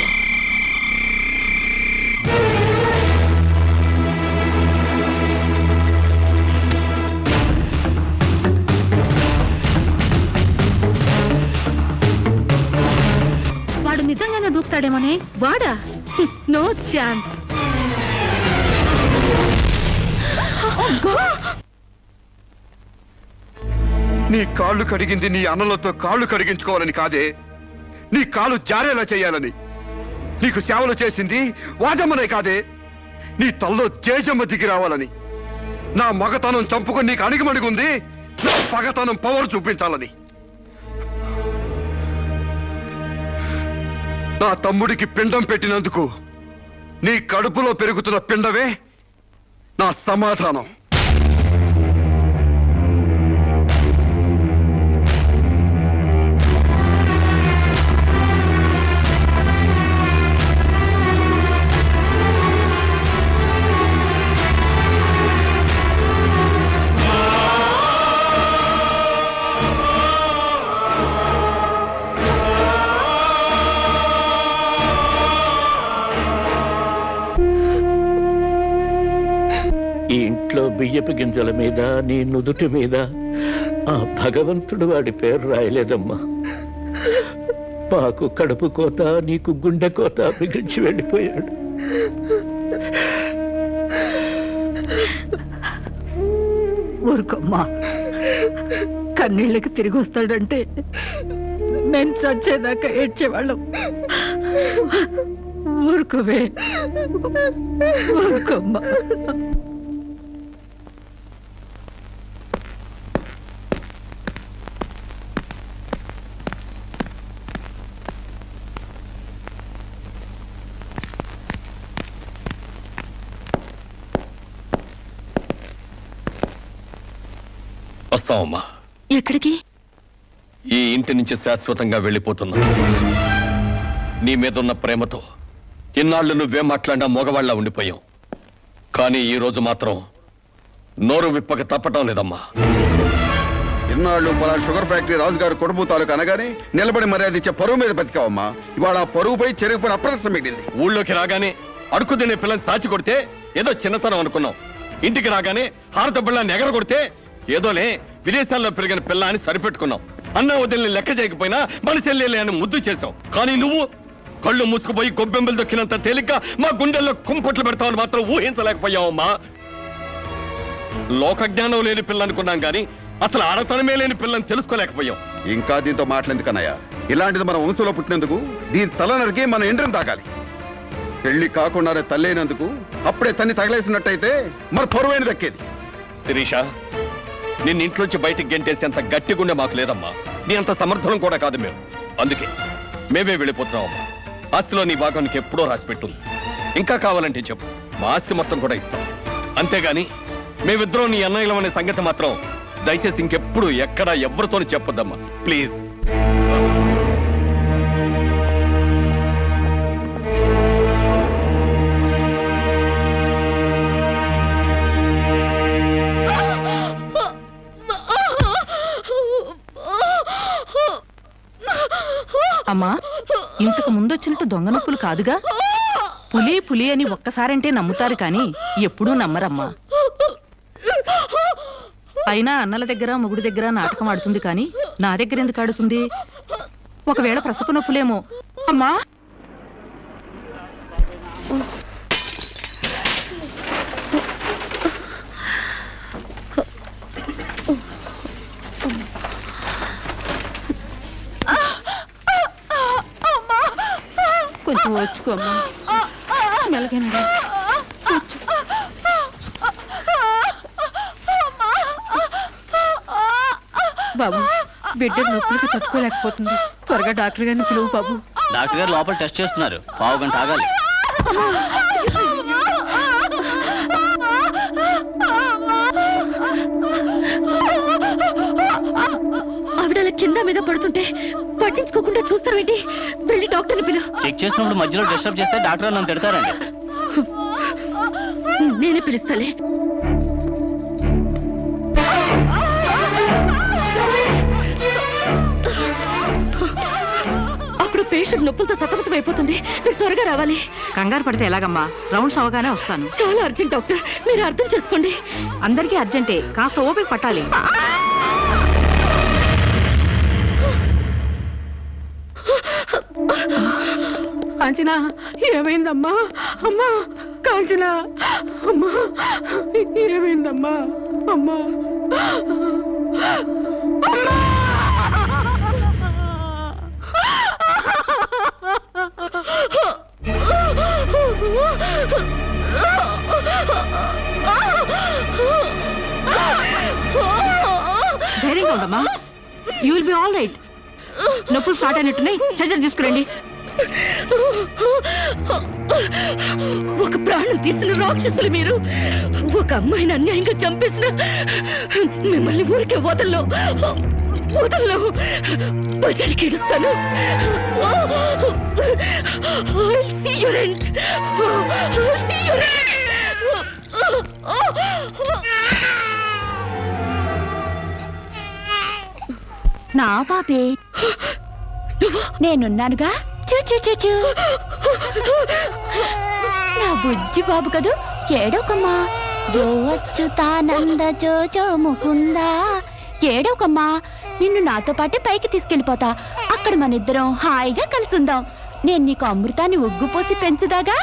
Speaker 11: వాడు నిజంగానే దూకుతాడేమోనే.
Speaker 3: వాడా? No chance.
Speaker 2: నీ కాళ్ళు కడిగింది నీ అన్నలతో కాళ్ళు కడిగించుకోవాలని కాదే, నీ కాళ్ళు జారేలా చేయాలని. నీకు సేవలు చేసింది వాజమ్మనే కాదే, నీ తల్లో జేజమ్మ దిగి రావాలని. నా మగతనం చంపుకొని నీకు అణిగిమణిగుంది నా పగతనం పవర్ చూపించాలని. నా తమ్ముడికి పిండం పెట్టినందుకు నీ కడుపులో పెరుగుతున్న పిండమే నా సమాధానం.
Speaker 4: ఈ ఇంట్లో బియ్యపు గింజల మీద నీ నుదుటి మీద ఆ భగవంతుడు వాడి పేరు రాయలేదమ్మా. మాకు కడుపు కోత, నీకు గుండె కోత మిగిల్చి వెళ్ళిపోయాడు.
Speaker 7: ఊరుకోమ్మా, కన్నీళ్ళకి తిరిగి వస్తాడంటే నేను చచ్చేదాకా ఏడ్చేవాళ్ళం. ఊరుకోవే, ఊరుకోమ్మా.
Speaker 1: వస్తావమ్మా.
Speaker 3: ఎక్కడికి?
Speaker 1: ఈ ఇంటి నుంచి శాశ్వతంగా వెళ్ళిపోతున్నా. నీ మీదున్న ప్రేమతో ఇన్నాళ్ళు నువ్వే మాట్లాడినా మగవాళ్ళ ఉండిపోయావు. కానీ ఈ రోజు మాత్రం నోరు విప్పక తప్పటం లేదమ్మా.
Speaker 2: ఇన్నాళ్ళు పలానా షుగర్ ఫ్యాక్టరీ రాజుగారు కుటుంబ తాలూకు అనగానే నిలబడి మర్యాద ఇచ్చే పరువు మీద బతికావమ్మా. ఇవాళ ఆ పరుగుపై చెరుగుపై అప్రదర్శనం మిగిలింది.
Speaker 1: ఊళ్ళోకి రాగానే అడుకు తినే పిల్లని చాచి కొడితే ఏదో చిన్నతనం అనుకున్నాం. ఇంటికి రాగానే హారత బిళ్ళని ఎగర కొడితే ఏదోలే విదేశాల్లో పెరిగిన పిల్ల అని సరిపెట్టుకున్నాం. అన్న వదిలిని లెక్క చేయకపోయినా మన చెల్లెలే అని ముద్దు చేశావు. కానీ నువ్వు కళ్ళు మూసుకుపోయి గొబ్బెంబలు దొక్కినంత తేలిక మా గుండెల్లో కుంపట్లు పెడతావని మాత్రం ఊహించలేకపోయావమ్మా. లోకజ్ఞానం లేని పిల్ల అనుకున్నాం కానీ అసలు ఆడతనమే లేని పిల్లని తెలుసుకోలేకపోయాం.
Speaker 2: ఇంకా దీంతో మాట్లాడేందుకన్నయ్య, ఇలాంటిది మన వంశంలో పుట్టినందుకు దీని తల నరికి మన ఎండ్రం తాగాలి. పెళ్లి కాకుండానే తల్లైనందుకు అప్పుడే తన్ని తగలేసినట్టయితే మరి పరువైన దక్కేది.
Speaker 1: శిరీష, నిన్న ఇంట్లోంచి బయటికి గెంటేసేంత గట్టి గుండె మాకు లేదమ్మా. నీ అంత సమర్థనం కూడా కాదు మేము. అందుకే మేమే వెళ్ళిపోతున్నామమ్మా. ఆస్తిలో నీ భాగానికి ఎప్పుడో రాసిపెట్టుంది. ఇంకా కావాలంటే చెప్పు, మా ఆస్తి మొత్తం కూడా ఇస్తాం. అంతేగాని మేమిద్దరం నీ అన్నయ్యలం అనే సంగతి మాత్రం దయచేసి ఇంకెప్పుడు ఎక్కడ ఎవరితోని చెప్పొద్దమ్మా, ప్లీజ్.
Speaker 5: అమ్మా, ఇంతకు ముందొచ్చినట్టు దొంగ నొప్పులు కాదుగా? పులి పులి అని ఒక్కసారంటే నమ్ముతారు కానీ ఎప్పుడూ నమ్మరమ్మా. అయినా అన్నల దగ్గర మొగుడి దగ్గర నాటకం ఆడుతుంది కానీ నా దగ్గర ఎందుకు ఆడుతుంది? ఒకవేళ ప్రసవ నొప్పులేమో. అమ్మా, కొంచెం వచ్చుకోమ్మా, మెలగనరా. బాబు, బిడ్డ నొప్పులకి తట్టుకోలేకపోతుంది. త్వరగా డాక్టర్ గారిని పిలువు బాబు.
Speaker 6: డాక్టర్ గారు లోపల టెస్ట్ చేస్తున్నారు, పావు గంట ఆగాలి.
Speaker 11: మీద పడుతుంటే పట్టించుకోకుండా చూస్తావేంటి? వెళ్ళి డాక్టర్ని పిలు.
Speaker 6: చెక్ చేసినప్పుడు మధ్యలో డిస్టర్బ్ చేస్తే డాక్టర్ నన్ను తిడతారండి.
Speaker 11: నేనే పిలుస్తాలే. అక్కడ పేషెంట్ నొప్పులతో సతమతం అయిపోతుంది. మీరు త్వరగా రావాలి.
Speaker 7: కంగారు పడితే ఎలాగమ్మా? రౌండ్స్ అవగానే వస్తాను.
Speaker 11: చాలా అర్జెంట్ డాక్టర్, మీరు అర్థం చేసుకోండి.
Speaker 7: అందరికీ అర్జెంటే, కాస్త ఓపిక పట్టాలి.
Speaker 11: కాంచనా, ఏమైందమ్మా? అమ్మా కాంచనా, అమ్మా ఏమైందమ్మా? అమ్మా అమ్మా!
Speaker 7: ధైర్యంగా ఉండమ్మా. You will be all right. నొప్పులు స్టార్ట్ అయినట్టున్నాయి, సర్జరీ తీసుకురండి.
Speaker 11: ఒక ప్రాణం తీసిన రాక్షసులు మీరు. ఒక అమ్మాయిని అన్యాయంగా చంపేసిన మిమ్మల్ని ఊరికే వదల్లో బజారికి ఇడుస్తాను.
Speaker 12: నా పాపే, నేనున్నానుగా. చూ నా బుజ్జి బాబు కదూ, ఏడోకమ్మా. జో అచ్యుతానంద జో జో ముకుందా. ఏడోకమ్మా, నిన్ను నాతో పాటే పైకి తీసుకెళ్ళిపోతా. అక్కడ మన ఇద్దరం హాయిగా కలుసుందాం. నేను నీకు అమృతాన్ని ఉగ్గుపోసి పెంచుదాగా.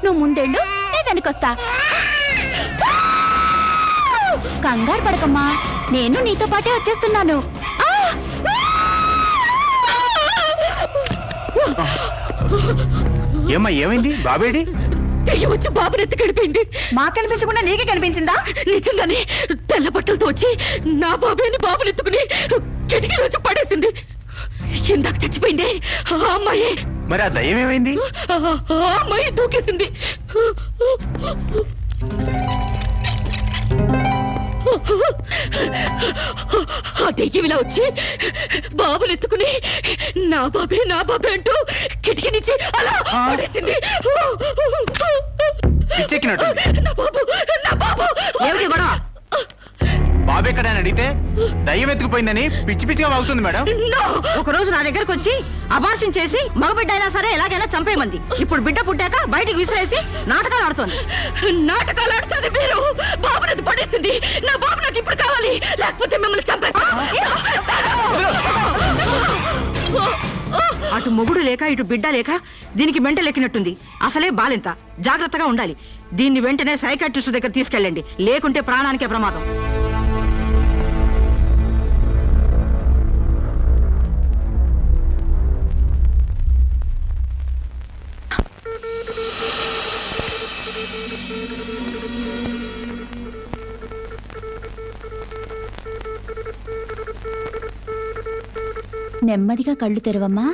Speaker 12: నువ్వు ముందెళ్ళు, నేను వెనకొస్తా. కంగారు పడకమ్మా, నేను నీతో పాటే వచ్చేస్తున్నాను.
Speaker 10: ఏమ్మా, ఏమైంది? బాబేడి?
Speaker 11: దెయ్యం వచ్చి బాబుని ఎత్తి గడిపోయింది.
Speaker 7: మాకు కనిపించకుండా నీకే కనిపించిందా?
Speaker 11: నిజంగానే తెల్ల బట్టలతో వచ్చి నా బాబేని బాబుని ఎత్తుకుని కిటికీలో వచ్చి పడేసింది. ఇందాక చచ్చిపోయింది ఆ అమ్మాయి.
Speaker 10: మరి ఆ దయ్యం ఏమైంది?
Speaker 11: ఆ అమ్మాయి దూకేసింది. ఆ దెయ్యం ఇలా వచ్చి బాబుని ఎత్తుకుని నా బాబే అంటూ కిటికీ నుంచి అలా పడేసింది.
Speaker 10: పిచ్చెక్కినట్టు.
Speaker 11: నా బాబు
Speaker 7: ఏమిటి గొడవ?
Speaker 10: బాబు ఎక్కడని అడిగితే దయ్యం ఎత్తుకుపోయిందని పిచ్చి పిచ్చిగా వాగుతుంది మేడం.
Speaker 7: ఒక రోజు నా దగ్గరకు వచ్చి అబార్షన్ చేసి మగబిడ్డ అయినా సరే ఎలాగైనా చంపేయమంది. ఇప్పుడు బిడ్డ పుట్టాక బయటికి విసిరేసి నాటకాలు ఆడుతోంది.
Speaker 11: నాటకాలు ఆడుతుంది మీరు. బాబునది పడేసింది. నా బాబు నాకు ఇప్పుడు కావాలి, లేకపోతే మిమ్మల్ని చంపేస్తాను.
Speaker 7: అటు మొగుడు లేక ఇటు బిడ్డ లేక దీనికి మెంటల్ ఎక్కినట్టుంది. అసలే బాలింత, జాగ్రత్తగా ఉండాలి. దీన్ని వెంటనే సైకాట్రిస్ట్ దగ్గర తీసుకెళ్ళండి, లేకుంటే ప్రాణానికే ప్రమాదం.
Speaker 12: నెమ్మదిగా కళ్ళు తెరవమ్మా.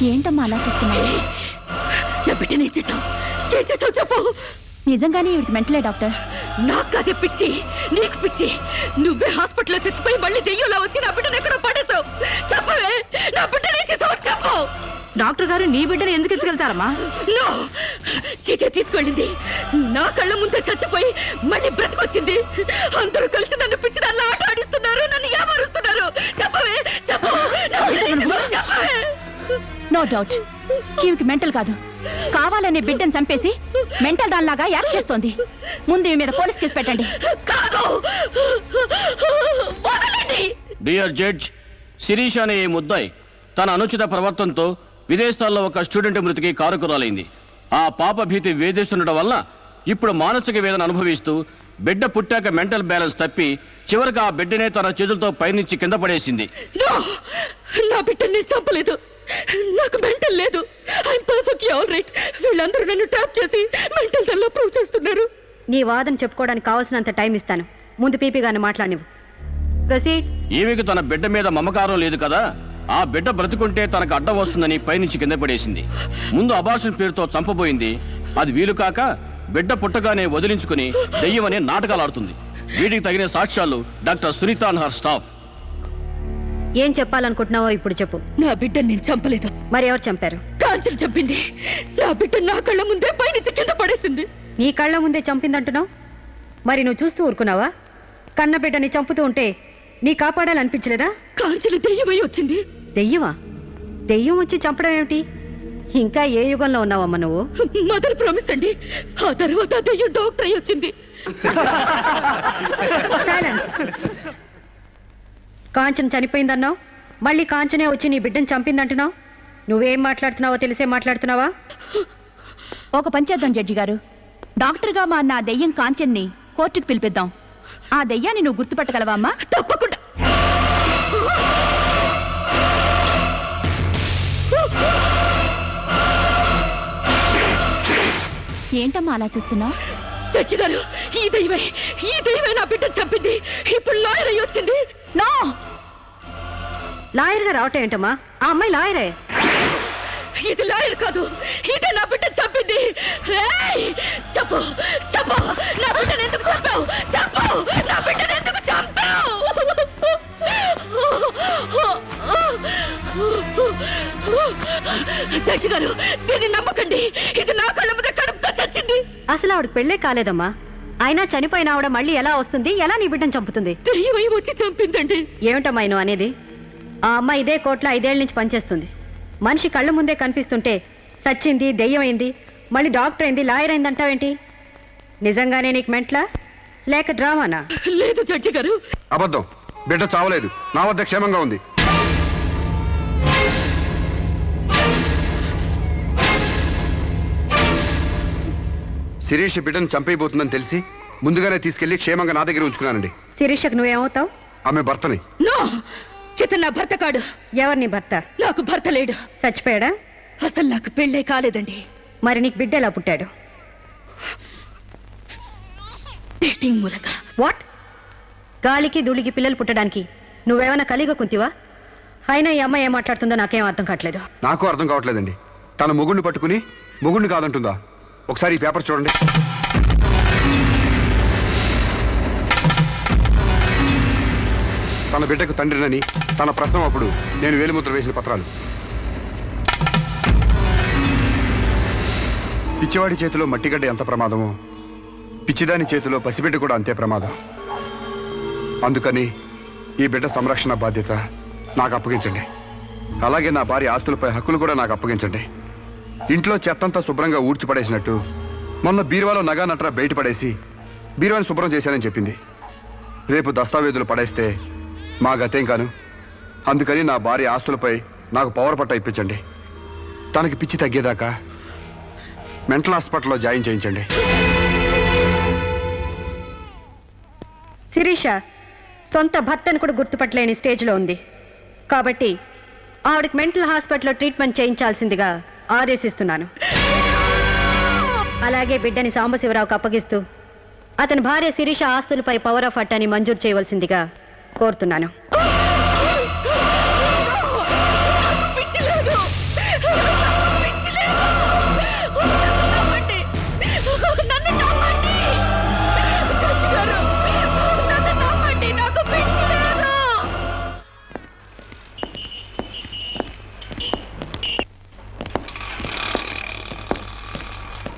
Speaker 12: ఏంటమ్మా అలా చూస్తున్నావు?
Speaker 11: నా బిడ్డని ఏం చేసావు చెప్పు.
Speaker 12: నిజంగానే ఇవిడికి మెంటలే డాక్టర్.
Speaker 11: నాకు అదే పిచ్చి, నీకు పిచ్చి. నువ్వే హాస్పిటల్లో చచ్చిపోయి మళ్ళీ దెయ్యంలో వచ్చి నా బిడ్డను ఎక్కడో పడేసావు. చెప్పవే, నా బిడ్డని ఏం చేసావు చెప్పు.
Speaker 7: డాక్టర్ గారు నీ బిడ్డను ఎందుకు ఎత్తుకెళ్తారమ్మా?
Speaker 11: చీతే తీసుకెళ్ళింది. నా కళ్ళ ముందే చచ్చిపోయి మళ్ళీ బ్రతికొచ్చింది. అందరూ కలిసి నన్ను పిచ్చి దానిలో ఆట ఆడిస్తున్నారు, నన్ను ఏమారుస్తున్నారు. చెప్పవే చెప్పు. చెప్పవే.
Speaker 12: నో డౌట్, ఈవికి మెంటల్ కాదు, కావాలనే బిడ్డను చంపేసి మెంటల్ దానిలాగా యాక్ట్ చేస్తోంది. ముందు ఈమె మీద పోలీస్ కేసు పెట్టండి.
Speaker 6: డియర్ జడ్జ్, శిరీష్ అనే ఈ ముద్దాయి తన అనుచిత ప్రవర్తనతో విదేశాల్లో ఒక స్టూడెంట్ మృతికి కారకురాలైంది. ఆ పాప భీతి వేధిస్తుండటం వల్ల ఇప్పుడు మానసిక వేదన అనుభవిస్తూ బిడ్డ పుట్టాక మెంటల్ బ్యాలెన్స్ తప్పి చివరికి ఆ బిడ్డనే తన చేతులతో పైనుంచి కింద పడేసింది.
Speaker 11: నా బిడ్డని నేను చంపలేదు. నాకు మెంటల్ లేదు. I'm perfectly all right. వీళ్ళందరూ నన్ను ట్రాప్ చేసి మెంటల్ దానిలో ప్రూవ్ చేస్తున్నారు.
Speaker 5: నీ వాదన చెప్పుకోవడానికి కావాల్సినంత టైం ఇస్తాను. ముందు పీపీ గారిని మాట్లాడినవు. ప్రొసీడ్.
Speaker 6: ఈమెకు తన బిడ్డ మీద మమకారం లేదు కదా, ఆ బిడ్డ బ్రతుకుంటే తనకు అడ్డం వస్తుందని పైనుంచి కింద పడేసింది. ముందు అబార్షన్ పేరుతో చంపబోయింది. అది వీలు కాక బిడ్డ పుట్టగానే వదిలించుకుని దెయ్యమనే నాటకాలు ఆడుతుంది. వీటికి తగిన సాక్ష్యాలు doctor Sunitha and her staff.
Speaker 7: ఏం చెప్పాలనుకుంటున్నావో ఇప్పుడు చెప్పు.
Speaker 11: నా బిడ్డని నేను చంపలేదు.
Speaker 7: మరి ఎవరు చంపారు?
Speaker 11: కాంచెలు చంపింది. నా బిడ్డ నా కళ్ళ ముందే పైనుంచి కింద పడేసింది.
Speaker 7: నీ కళ్ళ ముందే చంపిందంటున్నావు, మరి నువ్వు చూస్తూ ఊరుకున్నావా? కన్న బిడ్డని చంపుతూ ఉంటే నీ కాపాడాలనిపించలేదా?
Speaker 11: కాంచెలు దెయ్యమై వచ్చింది.
Speaker 7: దెయ్యమా? దెయ్యం వచ్చి చంపడం ఏమిటి? ఇంకా ఏ యుగంలో ఉన్నావమ్మా నువ్వు?
Speaker 11: మదర్ ప్రామిస్ అండి. ఆ తర్వాత ఆ దెయ్యం డాక్టర్ అయి వచ్చింది.
Speaker 7: సైలెన్స్. కాంచన చనిపోయిందన్నావు, మళ్ళీ కాంచనే వచ్చి నీ బిడ్డను చంపిందంటున్నావు. నువ్వేం మాట్లాడుతున్నావో తెలిసే మాట్లాడుతున్నావా?
Speaker 12: ఒక పని చేద్దాం జడ్జి గారు, డాక్టర్గా మా నా దెయ్యం కాంచెన్ని కోర్టుకు పిలిపిద్దాం. ఆ దెయ్యాన్ని నువ్వు గుర్తుపట్టగలవా అమ్మా?
Speaker 11: తప్పకుండా.
Speaker 12: ఏంటమ్మా అలా చూస్తున్నావు?
Speaker 11: జడ్జి గారు, ఈ దైవే నా బిడ్డను చంపింది. ఇప్పుడు లాయర్ అయి వచ్చింది.
Speaker 7: నో, లాయర్గా రావటం ఏంటమ్మా? ఆ అమ్మాయి లాయరే.
Speaker 11: ఇది లాయర్ కాదు, ఇదే నా బిడ్డను చంపింది. చెప్పు చెప్పు, నా బిడ్డను ఎందుకు చంపావు? చెప్పు, నా బిడ్డను ఎందుకు చంపావు? జడ్జి గారు, దీన్ని నమ్మకండి. ఇది నా కళ్ళ మీద కడుపుతో చచ్చింది.
Speaker 7: అసలు ఆవిడ పెళ్ళే కాలేదమ్మా. అయినా చనిపోయిన ఆవిడ మళ్ళీ ఎలా వస్తుంది? ఎలా నీ బిడ్డను చంపుతుంది?
Speaker 11: దెయ్యమై వచ్చి చంపిందండి.
Speaker 7: ఏమిటమ్మా నువ్వు అనేది? ఆ అమ్మాయి ఇదే కోర్టులో 5 ఏళ్ల నుంచి పనిచేస్తుంది. మనిషి కళ్ళ ముందే కనిపిస్తుంటే సచ్చింది, దెయ్యమైంది, మళ్ళీ డాక్టర్ అయింది, లాయర్ అయింది అంటావేంటి? నిజంగానే నీకు మెంట్లా లేక డ్రామానా?
Speaker 11: లేదు జడ్జి గారు,
Speaker 2: అబద్ధం. బిడ్డ చావలేదు, నా వద్ద క్షేమంగా ఉంది. శిరీష్ బిడ్డను చంపైపోతుందని తెలిసి ముందుగానే తీసుకెళ్లి క్షేమంగా నా దగ్గర ఉంచుకున్నానండి.
Speaker 7: శిరీషకు నువ్వేమవుతావు?
Speaker 2: ఆమె భర్తని.
Speaker 11: నో, ఇతను నా భర్త కాడు.
Speaker 7: ఎవరిని భర్త?
Speaker 11: నాకు భర్త లేడు.
Speaker 7: చచ్చిపోయాడా?
Speaker 11: అసలు నాకు పెళ్ళే కాలేదండి.
Speaker 7: మరి నీకు బిడ్డ ఎలా పుట్టాడు?
Speaker 11: డేటింగ్ మూలంగా.
Speaker 7: వాట్? గాలికి ధూళికి పిల్లలు పుట్టడానికి నువ్వేమైనా కలిగ కుంతివా? అయినా ఈ అమ్మాయి ఏం మాట్లాడుతుందో నాకేం అర్థం కావట్లేదు.
Speaker 2: నాకు అర్థం కావట్లేదండి. తన మొగుడిని పట్టుకుని మొగుడిని కాదంటుందా? ఒకసారి ఈ పేపర్ చూడండి. తన బిడ్డకు తండ్రినని తన ప్రశ్న అప్పుడు నేను వేలిముద్ర వేసిన పత్రాలు. పిచ్చివాడి చేతిలో మట్టిగడ్డ ఎంత ప్రమాదమో పిచ్చిదాని చేతిలో పసిబిడ్డ కూడా అంతే ప్రమాదం. అందుకని ఈ బిడ్డ సంరక్షణ బాధ్యత నాకు అప్పగించండి. అలాగే నా భార్య ఆస్తులపై హక్కులు కూడా నాకు అప్పగించండి. ఇంట్లో చెత్తంతా శుభ్రంగా ఊడ్చిపడేసినట్టు మొన్న బీరువాలో నగా నట్రా బయట పడేసి బీరువాని శుభ్రం చేశానని చెప్పింది. రేపు దస్తావేజులు పడేస్తే మా గతేం కాను. అందుకని నా భార్య ఆస్తులపై నాకు పవర్ పట్ట ఇప్పించండి. తనకి పిచ్చి తగ్గేదాకా మెంటల్ హాస్పిటల్లో జాయిన్ చేయించండి.
Speaker 7: శిరీష సొంత భర్తను కూడా గుర్తుపట్టలేని స్టేజ్లో ఉంది. కాబట్టి ఆవిడకి మెంటల్ హాస్పిటల్లో ట్రీట్మెంట్ చేయించాల్సిందిగా ఆదేశిస్తున్నాను. అలాగే బిడ్డని సాంబశివరావుకు అప్పగిస్తూ అతని భార్య శిరీష ఆస్తులపై పవర్ ఆఫ్ అటార్నీ మంజూరు చేయవలసిందిగా కోరుతున్నాను.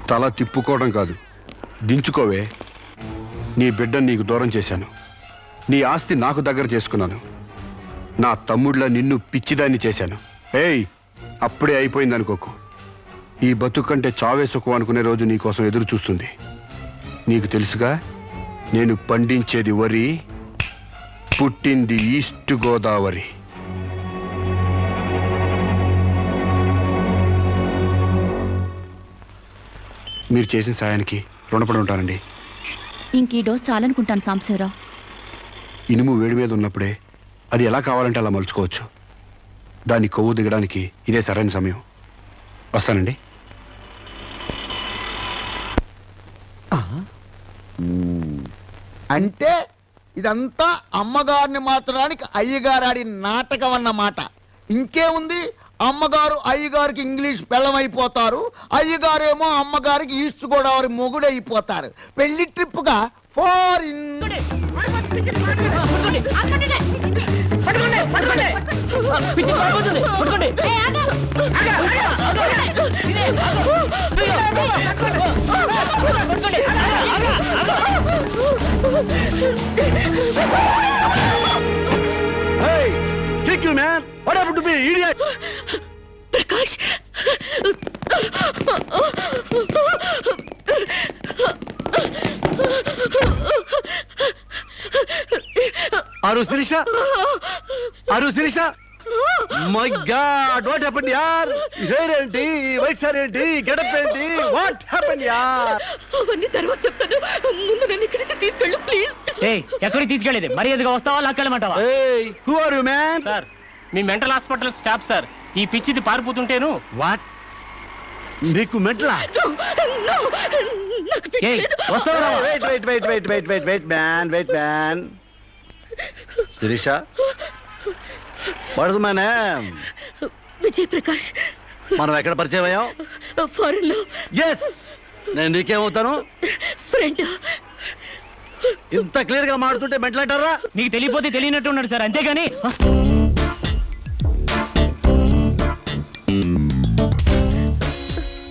Speaker 2: తల తిప్పుకోవడం కాదు, దించుకోవే. నీ బిడ్డను నీకు దూరం చేశాను. నీ ఆస్తి నాకు దగ్గర చేసుకున్నాను. నా తమ్ముళ్ళ నిన్ను పిచ్చిదాన్ని చేశాను. ఏయ్, అప్పుడే అయిపోయిందనుకోకు. ఈ బతుకంటే చావే సుఖం అనుకునే రోజు నీకోసం ఎదురు చూస్తుంది. నీకు తెలుసుగా, నేను పండించేది వరి, పుట్టింది ఈస్ట్ గోదావరి. మీరు చేసిన సాయానికి రుణపడి ఉంటానండి.
Speaker 12: ఇంక ఈ డోస్ చాలనుకుంటాను సాంబశివరావు.
Speaker 2: ఇనుము వేడి మీద ఉన్నప్పుడే అది ఎలా కావాలంటే అలా మలుచుకోవచ్చు. దాన్ని కొవ్వు దిగడానికి ఇదే సరైన సమయం. వస్తానండి.
Speaker 13: అంటే ఇదంతా అమ్మగారిని మార్చడానికి అయ్యగారాడి నాటకం అన్నమాట. ఇంకేముంది, అమ్మగారు అయ్యగారికి ఇంగ్లీష్ పెళ్ళమైపోతారు, అయ్యగారేమో అమ్మగారికి ఈస్ట్ గోదావరి మొగుడైపోతారు. పెళ్లి ట్రిప్ గా foreign.
Speaker 4: Kick you, man! What happened to me, idiot?
Speaker 11: Prakash
Speaker 4: Aru Sirisha? Aru Sirisha? My God, what happened, yaar? Hair enti, white hair enti, get up enti, what happened, yaar?
Speaker 11: అవన్నీ తర్వాత చెప్తాను. ముందు నన్ను ఇక్కడి నుంచి తీసుకెళ్ళు ప్లీజ్.
Speaker 6: ఎక్కడికి తీసుకెళ్ళేది మర్యాదగా వస్తావా లాక్కెళ్ళమంటావా?
Speaker 4: Hey, who are you, man?
Speaker 6: Sir me mental hospital staff sir. ఈ పిచ్చిది పారిపోతుంటేను
Speaker 4: What? నీకు మెంటలా?
Speaker 11: నాకు పిచ్చలేదు.
Speaker 4: Wait, man. Sirisha? What is my name?
Speaker 11: Vijay Prakash.
Speaker 4: మనం ఎక్కడ పరిచయం అయ్యాం?
Speaker 11: ఫారెన్ లో.
Speaker 4: ఎస్, నేను నీకేమవుతాను?
Speaker 11: ఫ్రెండ్.
Speaker 4: ఇంత క్లియర్ గా మాడుతుంటే మెంటల్ అంటారా?
Speaker 6: నీకు తెలియపోతే తెలియనట్టు ఉన్నాడు సార్, అంతేగాని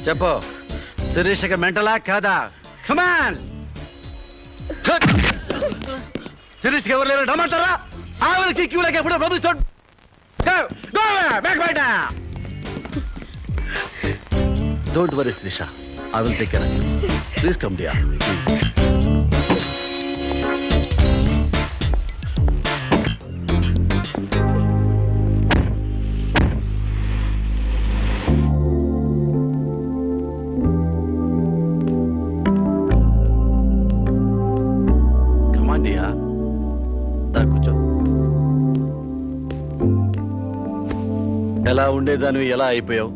Speaker 4: చెప్పు, శిరీషకి మెంటలా కాదా? కమాన్, శిరీష్కి ఎవరు లేరు రమ్మంటారా? ఆవిడకి క్యూ లైక్ ఎప్పుడో పంపిస్తాడు. Don't worry Shirisha, I will take care of you. Please come dear. ఎలా ఉండేదానివి ఎలా అయిపోయావు?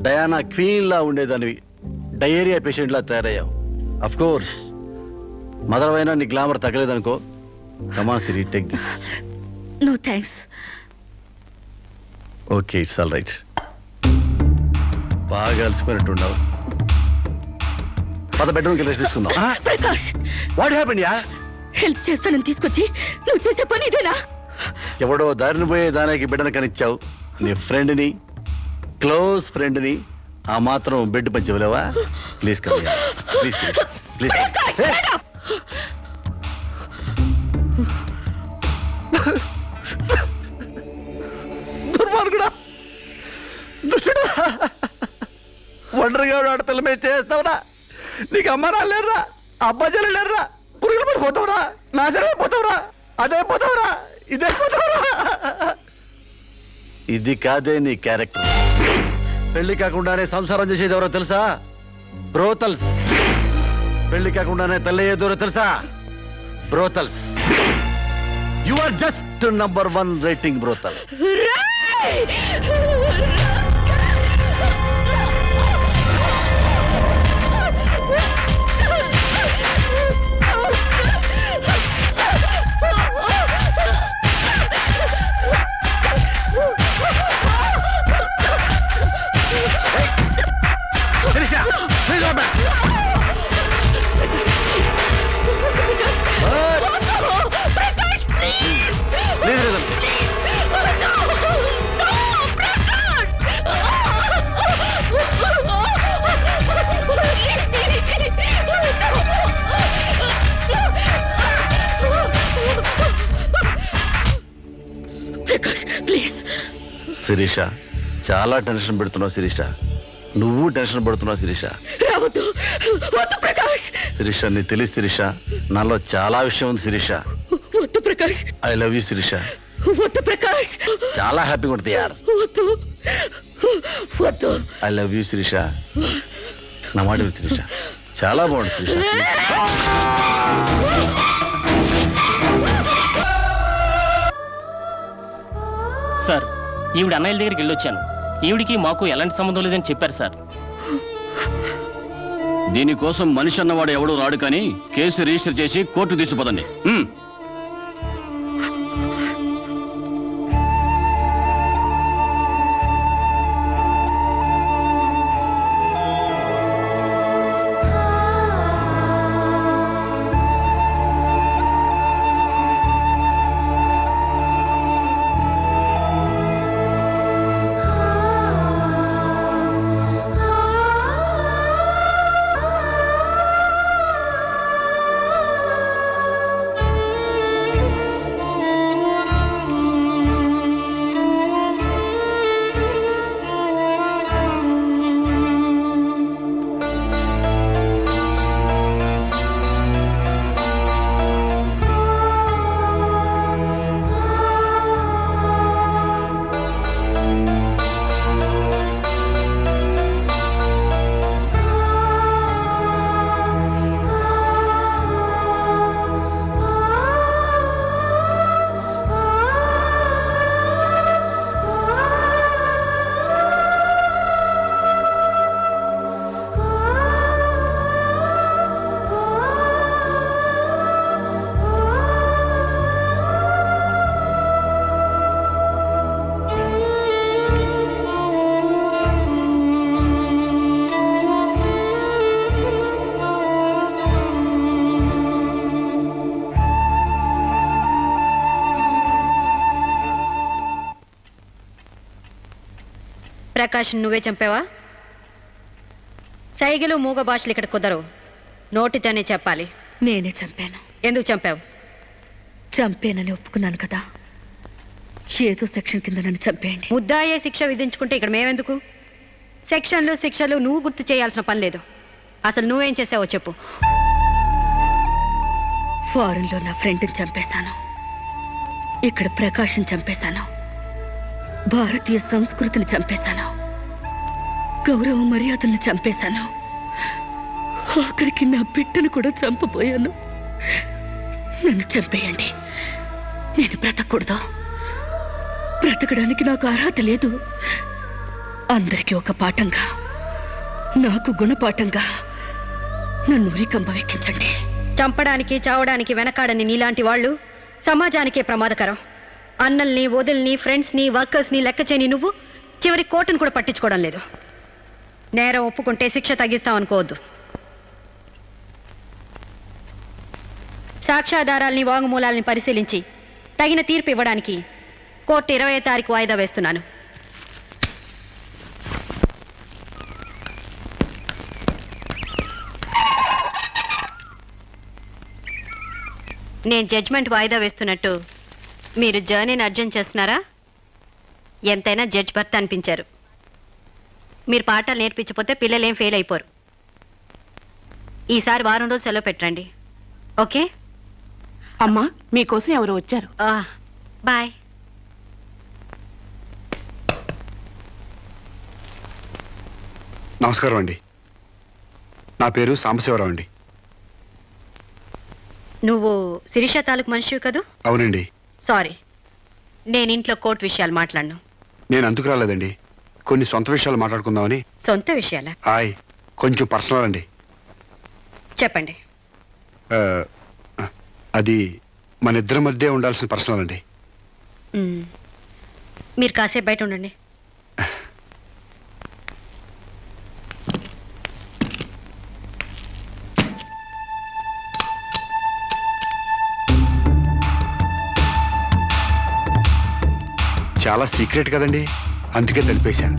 Speaker 4: డయానా క్వీన్ లా ఉండేదానివి డయేరియా పేషెంట్ లా తయారయ్యావు. అఫ్ కోర్స్ మదర్ అయినా నీ గ్లామర్ తగ్గలేదనుకో. Come on Siri, take this.
Speaker 11: No thanks.
Speaker 4: Okay, it's all right. బాగా అలసిపోయినట్టున్నావు. పద బెడ్రూమ్కి రెస్ట్ తీసుకుందాం.
Speaker 11: Prakash,
Speaker 4: what happened ya?
Speaker 11: Help చేస్తానని తీసుకొచ్చి నువ్వు చేసే పని ఇదేనా?
Speaker 4: ఎవడో దారిని పోయే దానికి బిడ్డను కనిచ్చావు. నీ ఫ్రెండ్ని, క్లోజ్ ఫ్రెండ్ని ఆ మాత్రం బెడ్ పంచి ఇవ్వలేవా? Please come, please please. దుర్మార్గుడా, దుష్టుడా, ఒంటరిగా ఆడపిల్ల మీద చేస్తావురా? నీకు అమ్మ రాలేరురా, అబ్బా చెల్లెలేరురా, పురుగులు పడిపోతావురా, నాశనం అయిపోతావురా, అదే పోతావురా, ఇదే పోతావురా. ఇది కాదే నీ క్యారెక్టర్. పెళ్లి కాకుండానే సంసారం చేసేది ఎవరో తెలుసా? బ్రోతల్స్. పెళ్లి కాకుండానే తల్లయ్యేదెవరో తెలుసా? Brothels. You are just number 1 rating brothel. Shirisha, చాలా టెన్షన్ పెడుతున్నావు శిరీష. నువ్వు టెన్షన్ పడుతున్నావు శిరీష. శిరీష, నీ తెలియదు శిరీష, నాలో చాలా విషయం ఉంది Shirisha. I love you Shirisha. చాలా హ్యాపీగా ఉంటుంది యార్. I love you Shirisha. నా మాట విను శిరీష, చాలా బాగుంది శిరీష.
Speaker 6: సార్, ఈవిడ అన్నయ్యల దగ్గరికి వెళ్ళొచ్చాను. ఈవిడికి మాకు ఎలాంటి సంబంధం లేదని చెప్పారు సార్.
Speaker 1: దీనికోసం మనిషి అన్నవాడు ఎవడూ రాడు, కానీ కేసు రిజిస్టర్ చేసి కోర్టు తీసుకుపోదండి.
Speaker 7: ప్రకాష్ నువ్వే చంపావా? సైగలు మూగ భాషలు ఇక్కడ కుదరవు, నోటితోనే చెప్పాలి.
Speaker 11: నేనే చంపాను.
Speaker 7: ఎందుకు చంపావు?
Speaker 11: చంపేనని ఒప్పుకున్నాను కదా, ఏదో సెక్షన్ కింద నన్ను చంపేయండి.
Speaker 7: ముద్దాయే శిక్ష విధించుకుంటే ఇక్కడ మేమెందుకు? సెక్షన్లు శిక్షలు నువ్వు గుర్తు చేయాల్సిన పని లేదు. అసలు నువ్వేం చేసావో చెప్పు.
Speaker 11: ఫారెన్లో నా ఫ్రెండ్ని చంపేశాను, ఇక్కడ ప్రకాశం చంపేశాను, భారతీయ సంస్కృతిని చంపేశాను, గౌరవ మర్యాదలను చంపేశాను, ఆఖరికి నా బిడ్డను కూడా చంపబోయాను. నన్ను చంపేయండి, నేను బ్రతకూడదు. బ్రతకడానికి నాకు అర్హత లేదు. అందరికీ ఒక పాఠంగా, నాకు గుణపాఠంగా నన్ను ఉరికంబ ఎక్కించండి.
Speaker 7: చంపడానికి చావడానికి వెనకాడని నీలాంటి వాళ్ళు సమాజానికే ప్రమాదకరం. అన్నల్ని, వదిల్ని, ఫ్రెండ్స్ని, వర్కర్స్ని లెక్క చేయని నువ్వు చివరి కోర్టును కూడా పట్టించుకోవడం లేదు. నేరం ఒప్పుకుంటే శిక్ష తగ్గిస్తామనుకోవద్దు. సాక్ష్యాధారాల్ని, వాంగ్మూలాల్ని పరిశీలించి తగిన తీర్పు ఇవ్వడానికి కోర్టు 20వ తారీఖు వాయిదా వేస్తున్నాను. నేను జడ్జ్మెంట్ వాయిదా వేస్తున్నట్టు మీరు జర్నీని అర్జెంట్ చేస్తున్నారా? ఎంతైనా జడ్జ్ భర్త అనిపించారు. మీరు పాఠాలు నేర్పించకపోతే పిల్లలేం ఫెయిల్ అయిపోరు. ఈసారి వారం రోజు సెలవు పెట్టండి, ఓకే?
Speaker 5: అమ్మా, మీకోసం ఎవరు వచ్చారు.
Speaker 7: బాయ్.
Speaker 2: నమస్కారం అండి, నా పేరు సాంబశివరావు అండి.
Speaker 7: నువ్వు శిరీష తాలూకు మనిషివి కదూ?
Speaker 2: అవునండి.
Speaker 7: సారీ, నేను ఇంట్లో కోర్టు విషయాలు మాట్లాడను.
Speaker 2: నేను అందుకు రాలేదండి, కొన్ని సొంత విషయాలు మాట్లాడుకుందామని.
Speaker 7: సొంత విషయాలా?
Speaker 2: హాయ్, కొంచెం పర్సనల్ అండి.
Speaker 7: చెప్పండి.
Speaker 2: అది మన ఇద్దరి మధ్య ఉండాల్సిన పర్సనల్ అండి.
Speaker 7: మీరు కాసేపు బయట ఉండండి.
Speaker 2: చాలా సీక్రెట్ కదండి, అందుకే తెలిపేశాను.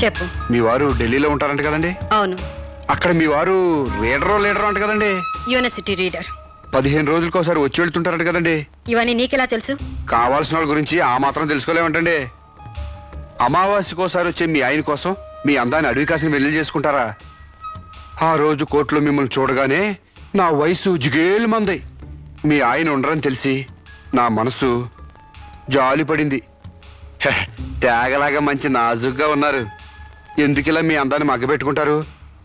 Speaker 7: చెప్పు.
Speaker 2: మీ వారు ఢిల్లీలో ఉంటారంట కదండి?
Speaker 7: అవును.
Speaker 2: అక్కడ మీ వారు లీడరో అంట కదండి?
Speaker 7: University reader.
Speaker 2: 15 రోజులకోసారి వచ్చి వెళ్తుంటారంట కదండి?
Speaker 7: ఇవన్నీ నీకెలా తెలుసు?
Speaker 2: కావాల్సిన వాళ్ళ గురించి ఆ మాత్రం తెలుసుకోలేమంటండి. అమావాస్యకోసారి వచ్చే మీ ఆయన కోసం మీ అందాన్ని అడవి కాసిన వెళ్ళి చేసుకుంటారా? ఆ రోజు కోర్టులో మిమ్మల్ని చూడగానే నా వయసు జిగేలు మంది. మీ ఆయన ఉండరని తెలిసి నా మనసు జాలి పడింది. తేగలాగా మంచి నాజుగ్గా ఉన్నారు. ఎందుకిలా మీ అందాన్ని మగ్గబెట్టుకుంటారు?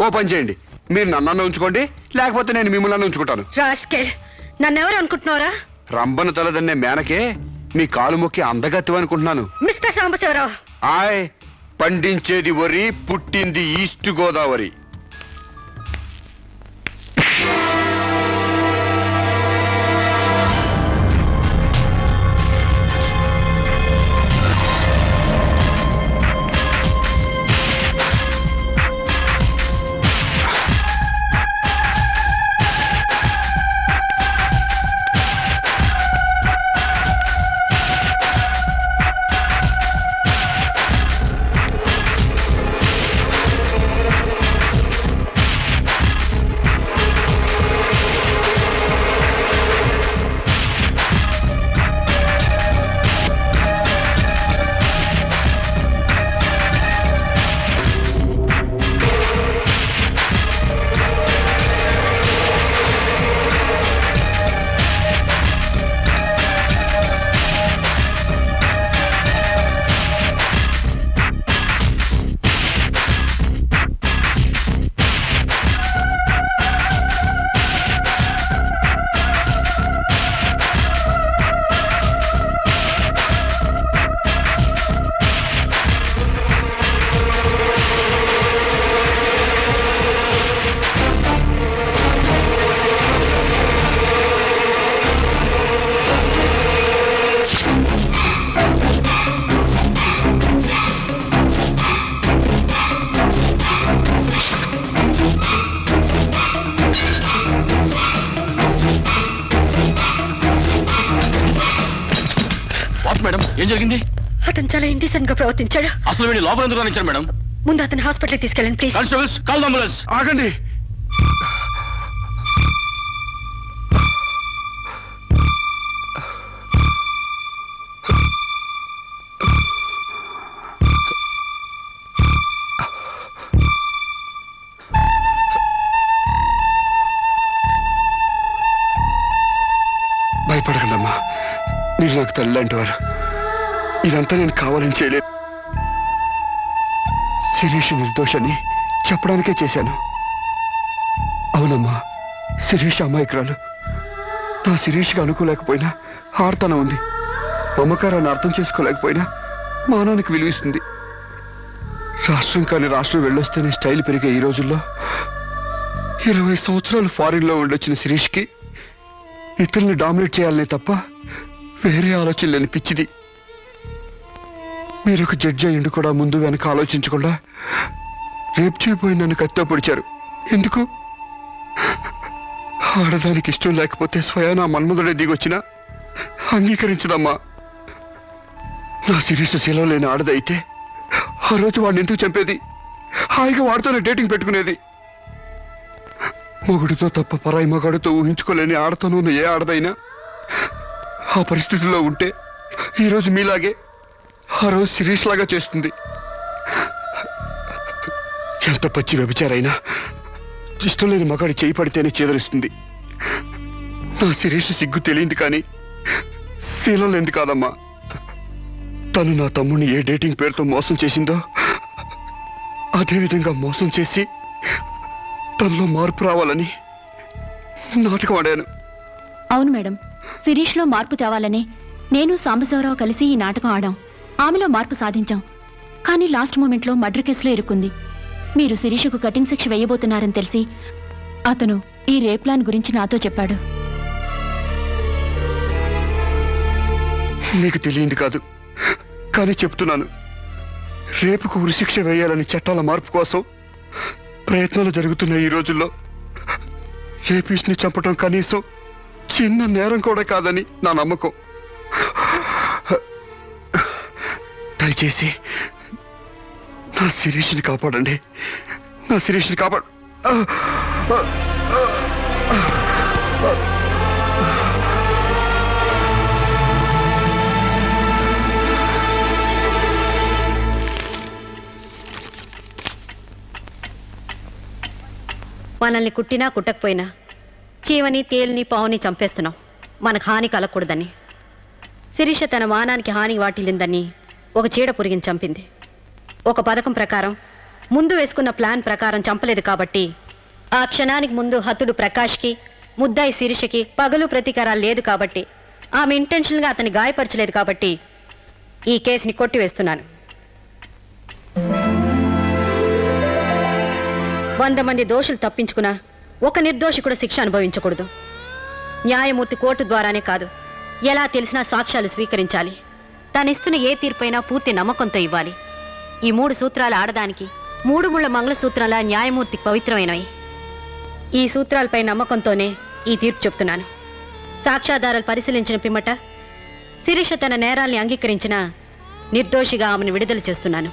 Speaker 2: ఓ పని చేయండి, మీరు నన్ను ఉంచుకోండి, లేకపోతే నేను మిమ్మల్ని ఉంచుకుంటాను.
Speaker 7: నన్నెవరు అనుకుంటున్నారా?
Speaker 2: రంబను తలదన్నే మేనకే మీ కాలు మొక్కి అందగత్తి అనుకుంటున్నాను.
Speaker 7: మిస్టర్ సాంబశివరావు,
Speaker 2: ఆయ్, పండించేది వరి, పుట్టింది ఈస్ట్ గోదావరి.
Speaker 6: మేడం, ఏం జరిగింది?
Speaker 7: అతను చాలా ఇండిసెంట్ గా ప్రవర్తించాడు.
Speaker 6: అసలు వీడి లోపల ఎందుకు రానిచ్చారు మేడం?
Speaker 7: ముందు అతను హాస్పిటల్కి తీసుకెళ్ళండి please.
Speaker 6: Constables call the ambulance.
Speaker 2: ఆగండి. భయపడకండమ్మా, మీరు నాకు తల్లి లాంటి వారు. ఇదంతా నేను కావాలని చేయలేదు. శిరీష్ నిర్దోషని చెప్పడానికే చేశాను. అవునమ్మా, శిరీష్ అమాయకురాలు. నా శిరీష్కి అనుకోలేకపోయినా ఆర్తన ఉంది. మమకారాన్ని అర్థం చేసుకోలేకపోయినా మానానికి విలువిస్తుంది. రాష్ట్రం కాని రాష్ట్రం వెళ్ళొస్తేనే స్టైల్ పెరిగే ఈ రోజుల్లో 20 సంవత్సరాలు ఫారిన్లో ఉండొచ్చిన శిరీష్కి ఇతరుల్ని డామినేట్ చేయాలనే తప్ప వేరే ఆలోచన లేని పిచ్చిది. మీరు ఒక జడ్జి అయ్యిండు కూడా ముందు వెనక ఆలోచించకుండా రేపు చేయబోయి నన్ను కత్తితో పొడిచారు. ఎందుకు? ఆడదానికి ఇష్టం లేకపోతే స్వయానా మన్మధుడే దిగొచ్చినా అంగీకరించదమ్మా. నా శిరీష్ శీలం లేని ఆడదైతే ఆ రోజు వాడిని ఎందుకు చంపేది? హాయిగా వాడితోనే డేటింగ్ పెట్టుకునేది. మొగుడితో తప్ప పరాయి మగాడితో ఊహించుకోలేని ఆడతోనూ ఏ ఆడదైనా ఆ పరిస్థితుల్లో ఉంటే ఈరోజు మీలాగే ఆ రోజు శిరీష్ లాగా చేస్తుంది. ఎంత పచ్చి వ్యభిచారైనా ఇష్టం లేని మగాడి చేయి పడితేనే చేదరిస్తుంది. నా శిరీష్ సిగ్గు తెలియంది కానీ శీలం లేనిది కాదమ్మా. తను నా తమ్ముడిని ఏ డేటింగ్ పేరుతో మోసం చేసిందో అదేవిధంగా మోసం చేసి తనలో మార్పు రావాలని నాటకం ఆడాను.
Speaker 12: అవును మేడం, శిరీష్లో మార్పు తేవాలని నేను సాంబశివరావు కలిసి ఈ నాటకం ఆడాం. ఆమెలో మార్పు సాధించాం. కానీ లాస్ట్ మూమెంట్లో మర్డర్ కేసులో ఇరుక్కుంది. మీరు శిరీషకు కఠిన శిక్ష వేయబోతున్నారని తెలిసి అతను ఈ రేప్ ప్లాన్ గురించి నాతో చెప్పాడు.
Speaker 2: మీకు తెలియంది కాదు కానీ చెప్తున్నాను. రేపుకు ఉరిశిక్ష వేయాలని చట్టాల మార్పు కోసం ప్రయత్నాలు జరుగుతున్న ఈ రోజుల్లో రేపిస్ట్ని చంపటం కనీసం చిన్న నేరం కూడా కాదని నా నమ్మకం. దయచేసి నా శిరీష్ని కాపాడండి. నా శిరీష్ని కాపాడు.
Speaker 7: మనల్ని కుట్టినా కుట్టకపోయినా చీవని తేలిని పావుని చంపేస్తున్నాం మనకు హాని కలగకూడదని. శిరీష తన మానానికి హాని వాటిల్లిందని ఒక చీడ పురిగిని చంపింది. ఒక పథకం ప్రకారం ముందు వేసుకున్న ప్లాన్ ప్రకారం చంపలేదు కాబట్టి ఆ క్షణానికి ముందు హతుడు ప్రకాష్కి ముద్దాయి శిరీషకి పగలు ప్రతీకారాలు లేదు కాబట్టి ఆమె ఇంటెన్షన్గా అతన్ని గాయపరచలేదు కాబట్టి ఈ కేసుని కొట్టివేస్తున్నాను. 100 మంది దోషులు తప్పించుకున్నా ఒక నిర్దోషి కూడా శిక్ష అనుభవించకూడదు. న్యాయమూర్తి కోర్టు ద్వారానే కాదు, ఎలా తెలిసినా సాక్ష్యాలు స్వీకరించాలి. తనిస్తున్న ఏ తీర్పైనా పూర్తి నమ్మకంతో ఇవ్వాలి. ఈ 3 సూత్రాలు ఆడదానికి 3 ముళ్ళ మంగళసూత్రాల న్యాయమూర్తికి పవిత్రమైనవి. ఈ సూత్రాలపై నమ్మకంతోనే ఈ తీర్పు చెప్తున్నాను. సాక్ష్యాధారాలు పరిశీలించిన పిమ్మట శిరీష తన నేరాల్ని అంగీకరించిన నిర్దోషిగా ఆమెను విడుదల చేస్తున్నాను.